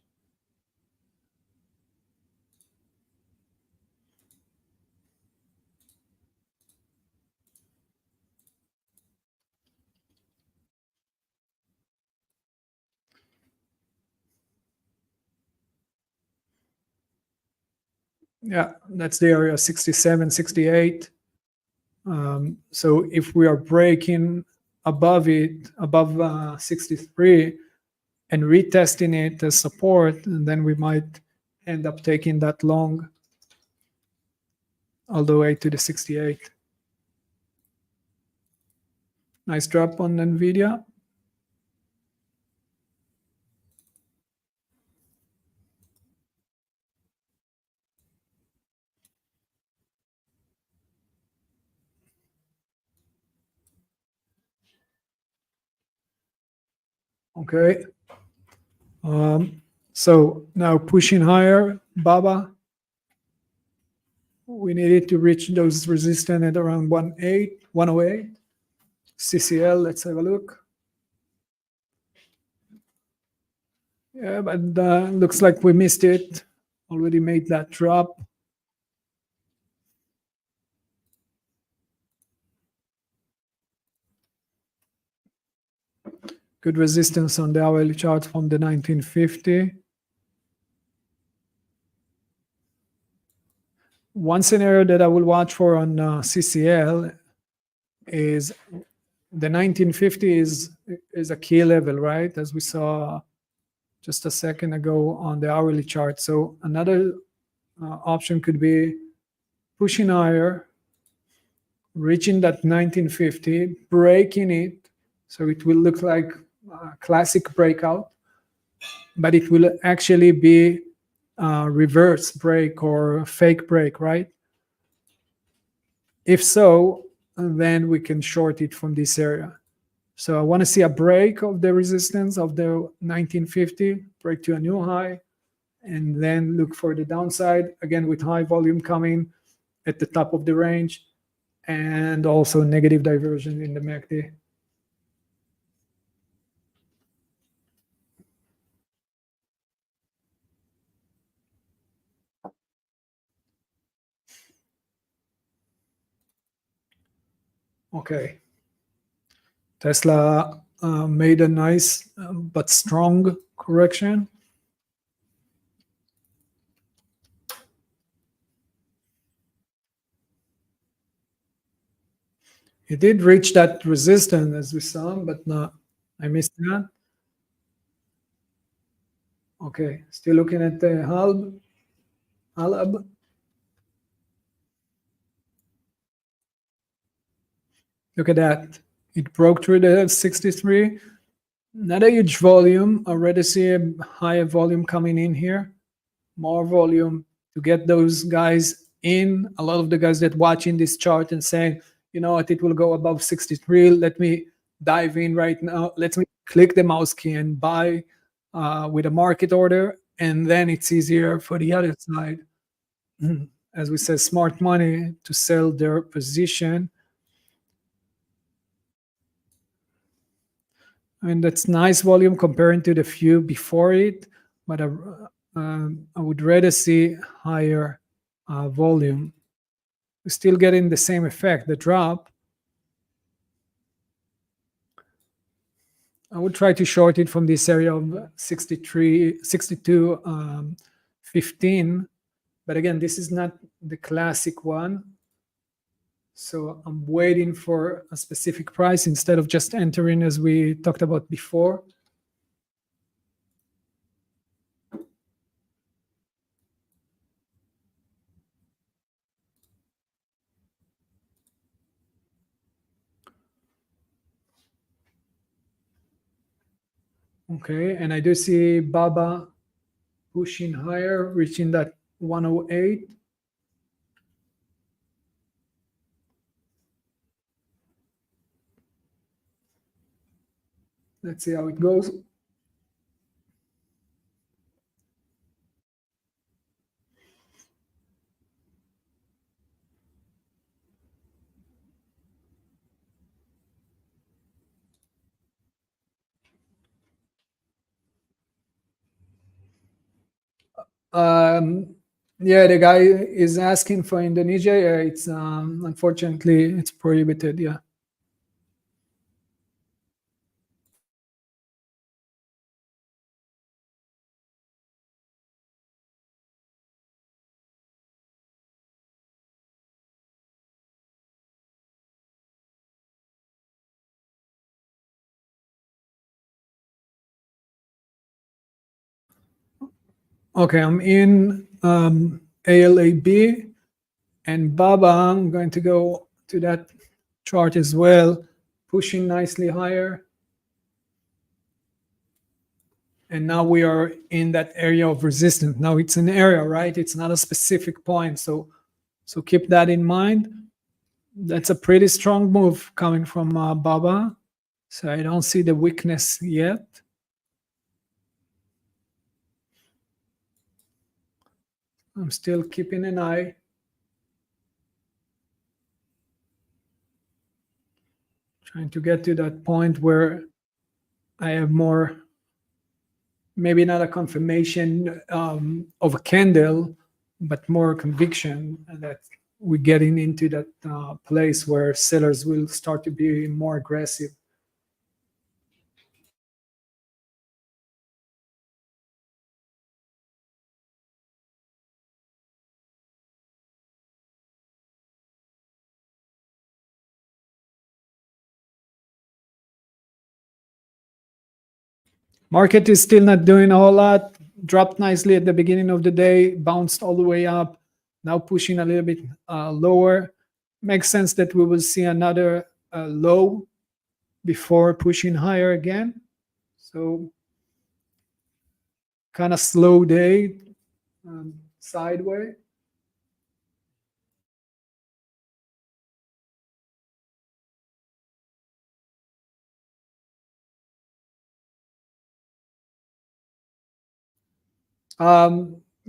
Yeah, that's the area 67, 68. So if we are breaking above it, above 63, and retesting it as support, and then we might end up taking that long all the way to the 68. Nice drop on NVIDIA. Okay. So now pushing higher, BABA. We needed to reach those resistance at around 108. CCL, let's have a look. Yeah, but looks like we missed it. Already made that drop. Good resistance on the hourly chart from the 1950. One scenario that I will watch for on CCL is the 1950 is a key level, right? As we saw just a second ago on the hourly chart. So another option could be pushing higher, reaching that 1950, breaking it. So it will look like a classic breakout, but it will actually be a reverse break or fake break, right? If so, then we can short it from this area. So I want to see a break of the resistance of the 1950, break to a new high, and then look for the downside, again with high volume coming at the top of the range, and also negative diversion in the MACD. Okay. Tesla made a nice but strong correction. It did reach that resistance as we saw, but no, I missed that. Okay, still looking at the HALB. Look at that. It broke through the 63. Not a huge volume. Already see a higher volume coming in here. More volume to get those guys in. A lot of the guys that watching this chart and saying, you know what, it will go above 63. Let me dive in right now. Let me click the mouse key and buy with a market order. And then it's easier for the other side, as we said, smart money to sell their position. I mean, that's nice volume comparing to the few before it, but I would rather see higher volume. We're still getting the same effect, the drop. I would try to short it from this area of 63, 62, 15. But again, this is not the classic one. So I'm waiting for a specific price instead of just entering as we talked about before. Okay, and I do see Baba pushing higher, reaching that 108. Let's see how it goes. Yeah, the guy is asking for Indonesia. Yeah, it's unfortunately it's prohibited. Yeah. Okay, I'm in ALAB and Baba. I'm going to go to that chart as well, pushing nicely higher. And now we are in that area of resistance. Now it's an area, right? It's not a specific point. So keep that in mind. That's a pretty strong move coming from Baba. So I don't see the weakness yet. I'm still keeping an eye. Trying to get to that point where I have more, maybe not a confirmation of a candle, but more conviction that we're getting into that place where sellers will start to be more aggressive. Market is still not doing a whole lot. Dropped nicely at the beginning of the day, bounced all the way up, now pushing a little bit lower. Makes sense that we will see another low before pushing higher again. So kind of slow day, sideways.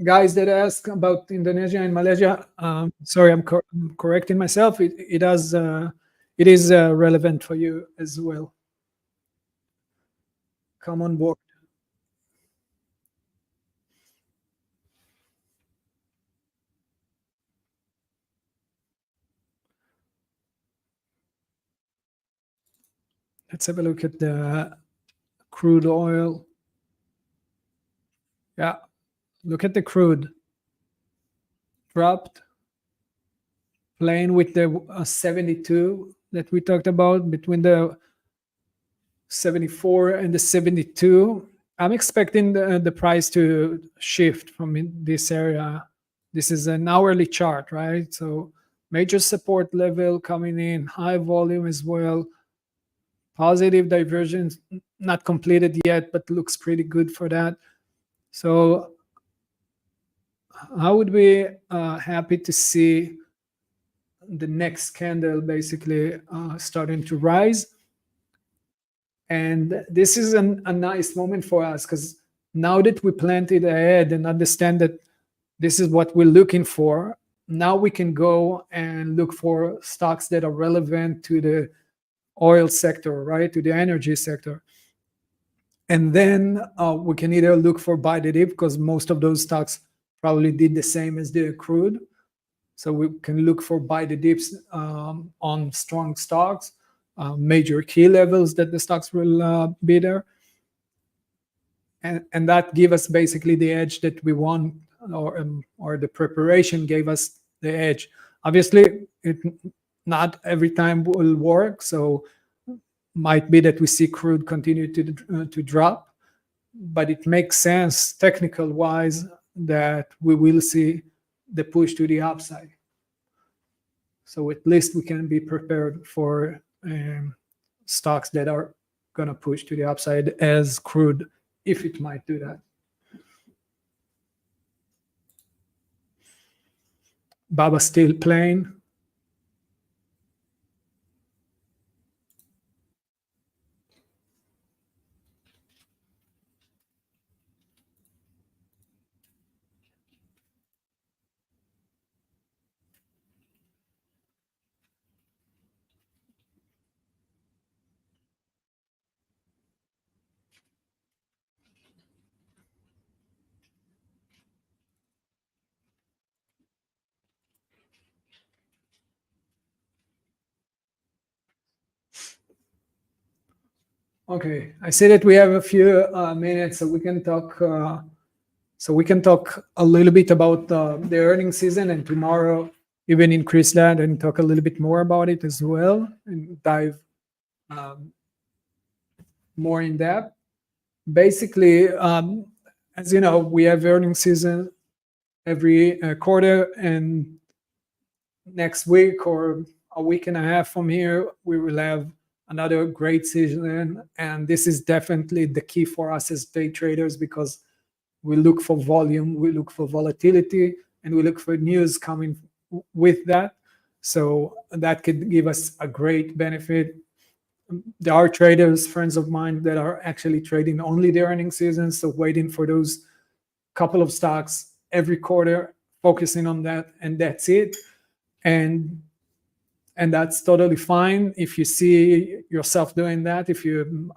Guys that ask about Indonesia and Malaysia, sorry, I'm correcting myself. It is relevant for you as well. Come on board. Let's have a look at the crude oil. Yeah, look at the crude. Dropped, playing with the 72 that we talked about between the 74 and the 72. I'm expecting the price to shift from this area. This is an hourly chart, right? So major support level coming in, high volume as well. Positive divergence, not completed yet, but looks pretty good for that. So I would be happy to see the next candle basically starting to rise. And this is a nice moment for us, because now that we planted ahead and understand that this is what we're looking for, now we can go and look for stocks that are relevant to the oil sector, right, to the energy sector. And then we can either look for buy the dip, because most of those stocks probably did the same as the crude. So we can look for buy the dips on strong stocks, major key levels that the stocks will be there. And that give us basically the edge that we want, or the preparation gave us the edge. Obviously, not every time will work. So might be that we see crude continue to drop, but it makes sense technical wise that we will see the push to the upside. So at least we can be prepared for stocks that are going to push to the upside as crude, if it might do that. Baba still playing. Okay, I see that we have a few minutes, so we can talk. A little bit about the earnings season, and tomorrow even increase that and talk a little bit more about it as well, and dive more in depth. Basically, as you know, we have earnings season every quarter, and next week or a week and a half from here, we will have another great season. And this is definitely the key for us as day traders, because we look for volume, we look for volatility, and we look for news coming with that. So that could give us a great benefit. There are traders, friends of mine, that are actually trading only the earnings season, so waiting for those couple of stocks every quarter, focusing on that, and that's it. And that's totally fine if you see yourself doing that, if you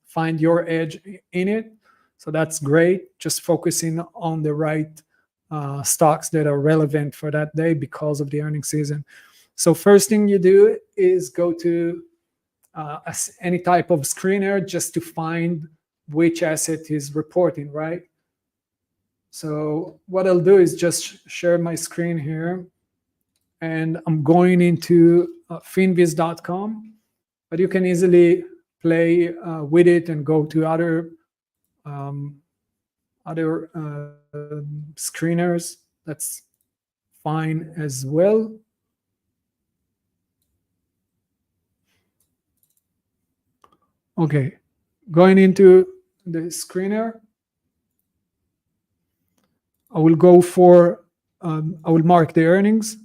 find your edge in it. So that's great. Just focusing on the right stocks that are relevant for that day because of the earnings season. So first thing you do is go to any type of screener just to find which asset is reporting, right? So what I'll do is just share my screen here, and I'm going into finviz.com, but you can easily play with it and go to other screeners. That's fine as well. Okay, going into the screener, I will go for, I will mark the earnings.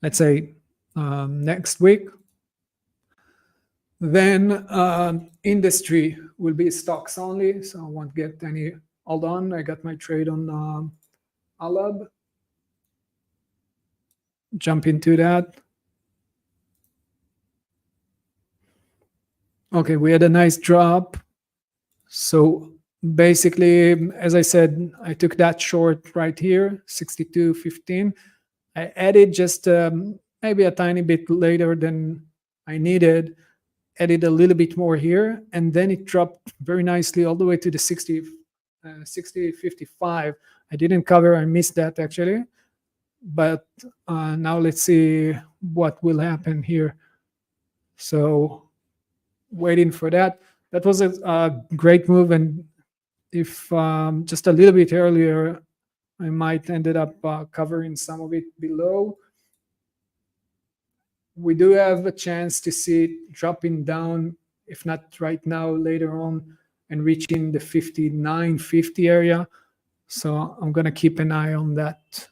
Let's say next week. Then industry will be stocks only, so I won't get any. Hold on, I got my trade on Alab. Jump into that. Okay, we had a nice drop. So basically, as I said, I took that short right here, 62.15. I added just maybe a tiny bit later than I needed, added a little bit more here, and then it dropped very nicely all the way to the 60.55. I didn't cover, I missed that actually. but now let's see what will happen here. So waiting for that. That was a great move, and if just a little bit earlier, I might ended up covering some of it below. We do have a chance to see it dropping down, if not right now, later on, and reaching the 59.50 area. So I'm going to keep an eye on that.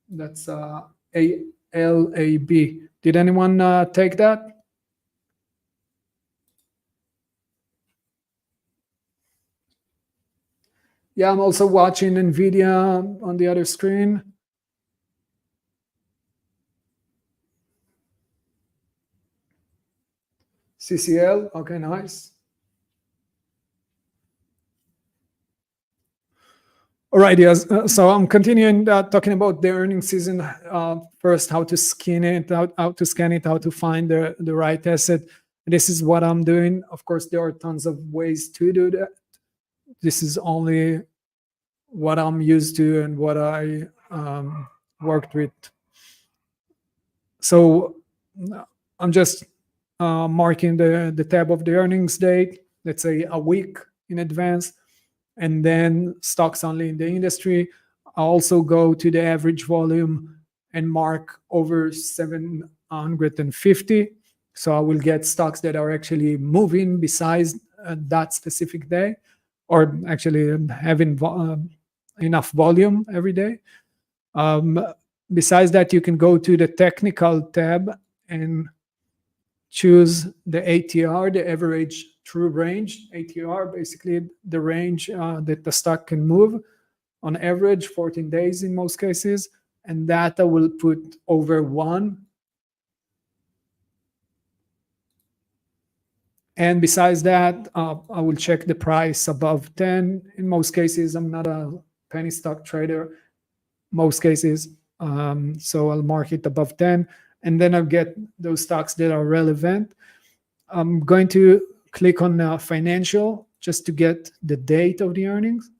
That's ALAB. Did anyone take that? Yeah, I'm also watching NVIDIA on the other screen. CCL, okay, nice. All right, yes. So I'm continuing talking about the earnings season. First, how to skin it, how to scan it, how to find the right asset. This is what I'm doing. Of course, there are tons of ways to do that. This is only what I'm used to and what I worked with. So I'm just marking the tab of the earnings date, let's say a week in advance, and then stocks only in the industry. I also go to the average volume and mark over 750. So I will get stocks that are actually moving besides that specific day, or actually having enough volume every day. Besides that, you can go to the technical tab and choose the ATR, the average true range. ATR, basically the range that the stock can move on average, 14 days in most cases. And that I will put over 1. And besides that, I will check the price above 10. In most cases, I'm not a penny stock trader. Most cases. So I'll mark it above 10. And then I'll get those stocks that are relevant. I'm going to click on financial just to get the date of the earnings.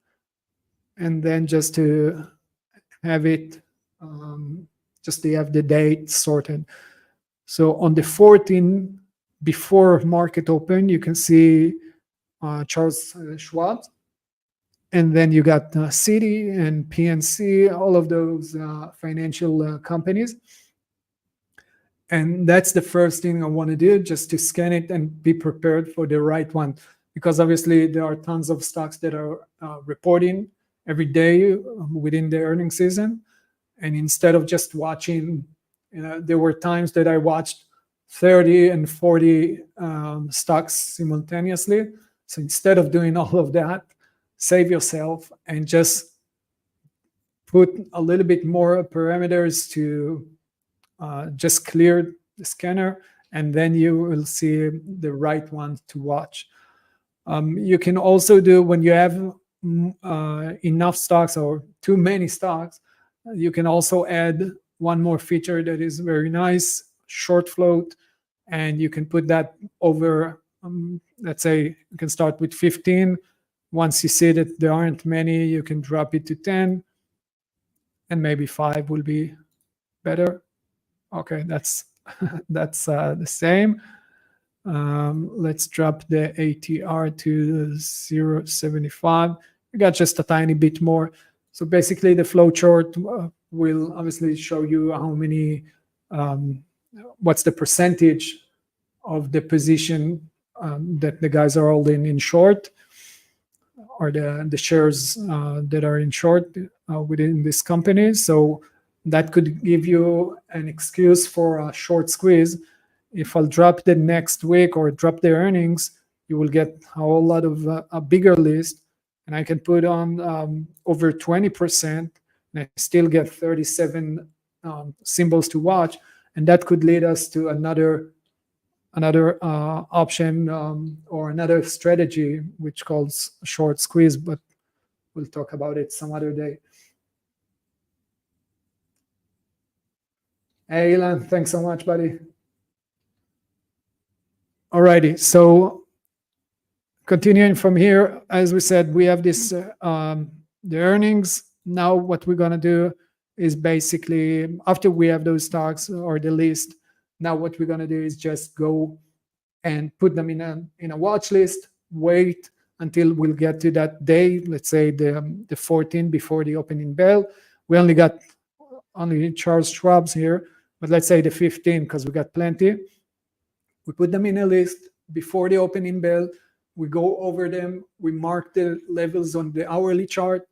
And then just to have it, just to have the date sorted. So on the 14th, before market open, you can see Charles Schwab. And then you got Citi and PNC, all of those financial companies. And that's the first thing I want to do, just to scan it and be prepared for the right one. Because obviously there are tons of stocks that are reporting every day within the earnings season. And instead of just watching, there were times that I watched 30 and 40 stocks simultaneously. So instead of doing all of that, save yourself and just put a little bit more parameters to just clear the scanner, and then you will see the right one to watch. You can also do, when you have enough stocks or too many stocks, you can also add one more feature that is very nice, short float, and you can put that over, let's say you can start with 15. Once you see that there aren't many, you can drop it to 10, and maybe 5 will be better. Okay, that's the same. Let's drop the ATR to 0.75. We got just a tiny bit more. So basically the flow chart will obviously show you how many, what's the percentage of the position that the guys are holding in short, or the shares that are in short within this company. So that could give you an excuse for a short squeeze. If I'll drop the next week or drop the earnings, you will get a whole lot of a bigger list, and I can put on over 20%, and I still get 37 symbols to watch, and that could lead us to another option or another strategy, which calls short squeeze, but we'll talk about it some other day. Hey, Ilan, thanks so much, buddy. Alrighty, so continuing from here, as we said, we have this the earnings now what we're going to do is basically, after we have those stocks or the list, now what we're going to do is just go and put them in a watch list, wait until we'll get to that day, let's say the 14th before the opening bell. We only got Charles Schwab's here, but let's say the 15th because we got plenty. We put them in a list before the opening bell. We go over them. We mark the levels on the hourly chart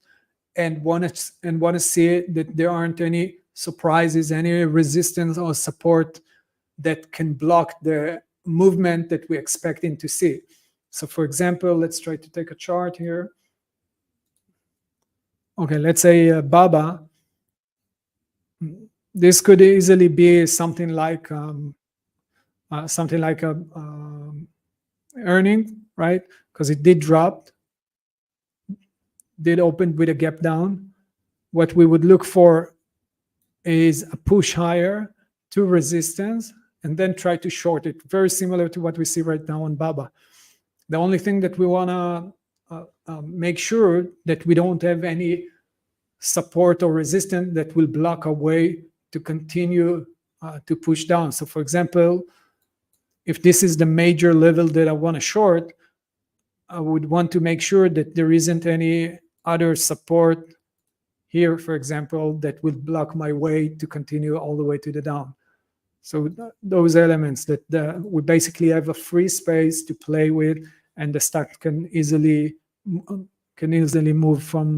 and want to see that there aren't any surprises, any resistance or support that can block the movement that we're expecting to see. So for example, let's try to take a chart here. Okay, let's say BABA. This could easily be something like a earning, right? Because it did drop, did open with a gap down. What we would look for is a push higher to resistance and then try to short it. Very similar to what we see right now on BABA. The only thing that we want to make sure that we don't have any support or resistance that will block our way to continue to push down. So for example, if this is the major level that I want to short, I would want to make sure that there isn't any other support here, for example, that will block my way to continue all the way to the down. So those elements that we basically have a free space to play with, and the stock can easily move from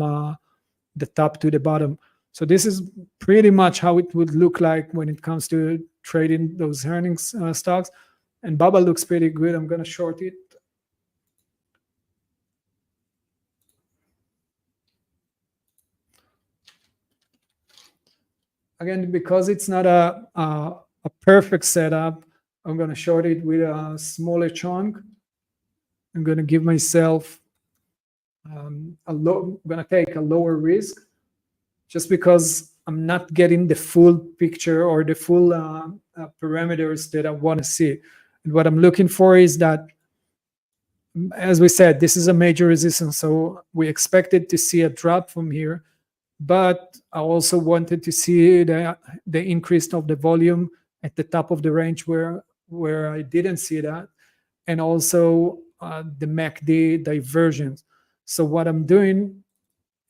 the top to the bottom. So this is pretty much how it would look like when it comes to trading those earnings stocks. And BABA looks pretty good. I'm going to short it. Again, because it's not a perfect setup, I'm going to short it with a smaller chunk. I'm going to give myself I'm going to take a lower risk just because I'm not getting the full picture or the full parameters that I want to see. And what I'm looking for is that, as we said, this is a major resistance. So we expected to see a drop from here, but I also wanted to see the increase of the volume at the top of the range where I didn't see that, and also the MACD divergence. So what I'm doing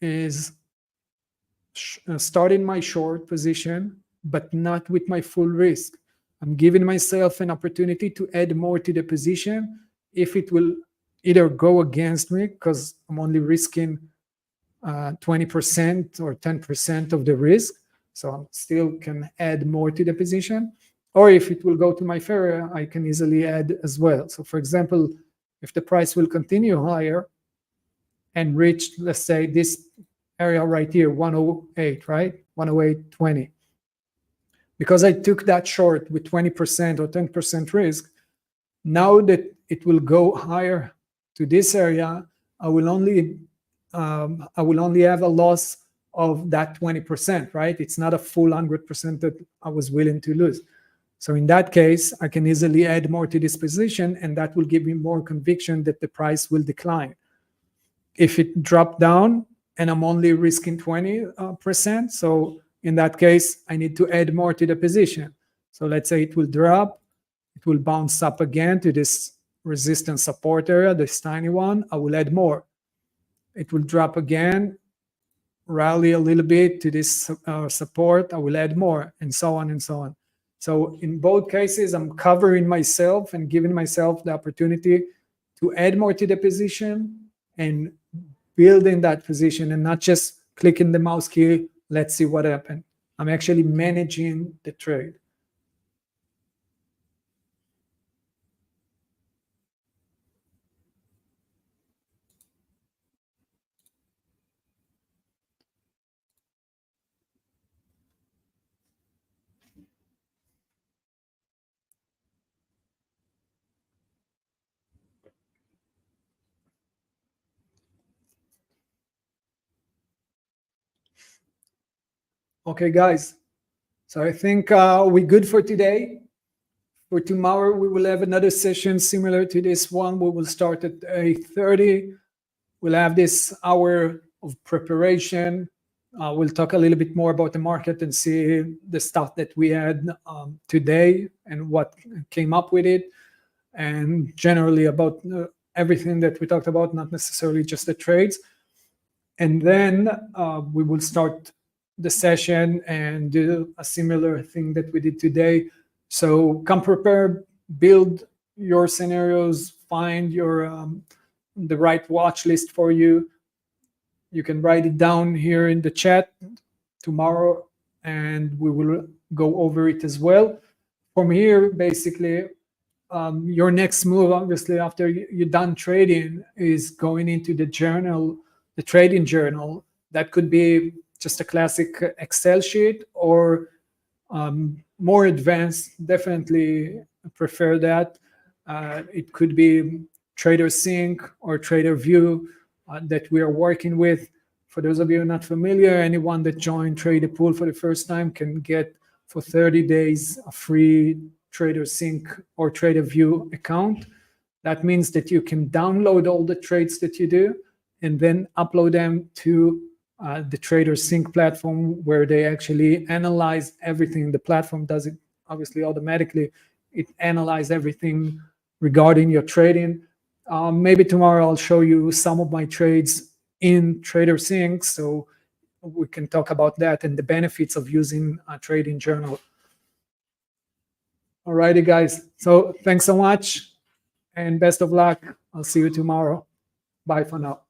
is starting my short position, but not with my full risk. I'm giving myself an opportunity to add more to the position if it will either go against me because I'm only risking 20% or 10% of the risk, so I still can add more to the position, or if it will go to my favor, I can easily add as well. So for example, if the price will continue higher and reach, let's say, this area right here, 108, right? 108.20. Because I took that short with 20% or 10% risk, now that it will go higher to this area, I will only have a loss of that 20%, right? It's not a full 100% that I was willing to lose. So in that case, I can easily add more to this position, and that will give me more conviction that the price will decline. If it dropped down and I'm only risking 20%, so in that case, I need to add more to the position. So let's say it will drop, it will bounce up again to this resistance support area, this tiny one, I will add more. It will drop again, rally a little bit to this support, I will add more, and so on and so on. So in both cases, I'm covering myself and giving myself the opportunity to add more to the position and building that position, and not just clicking the mouse key, let's see what happened. I'm actually managing the trade. Okay, guys. So I think we're good for today. For tomorrow, we will have another session similar to this one. We will start at 8:30. We'll have this hour of preparation We'll talk a little bit more about the market and see the stuff that we had today and what came up with it, and generally about everything that we talked about, not necessarily just the trades. And then we will start the session and do a similar thing that we did today. So come prepared, build your scenarios, find your the right watch list for you. You can write it down here in the chat tomorrow, and we will go over it as well. From here, basically, your next move, obviously, after you're done trading, is going into the journal, the trading journal. That could be just a classic Excel sheet, or more advanced. Definitely prefer that. It could be Trader Sync or Trader View that we are working with. For those of you not familiar, anyone that joined Trader Pool for the first time can get for 30 days a free Trader Sync or Trader View account. That means that you can download all the trades that you do and then upload them to the Trader Sync platform, where they actually analyze everything. The platform does it obviously automatically. It analyzes everything regarding your trading. Maybe tomorrow I'll show you some of my trades in Trader Sync, so we can talk about that and the benefits of using a trading journal. Alrighty, guys. So thanks so much and best of luck. I'll see you tomorrow. Bye for now.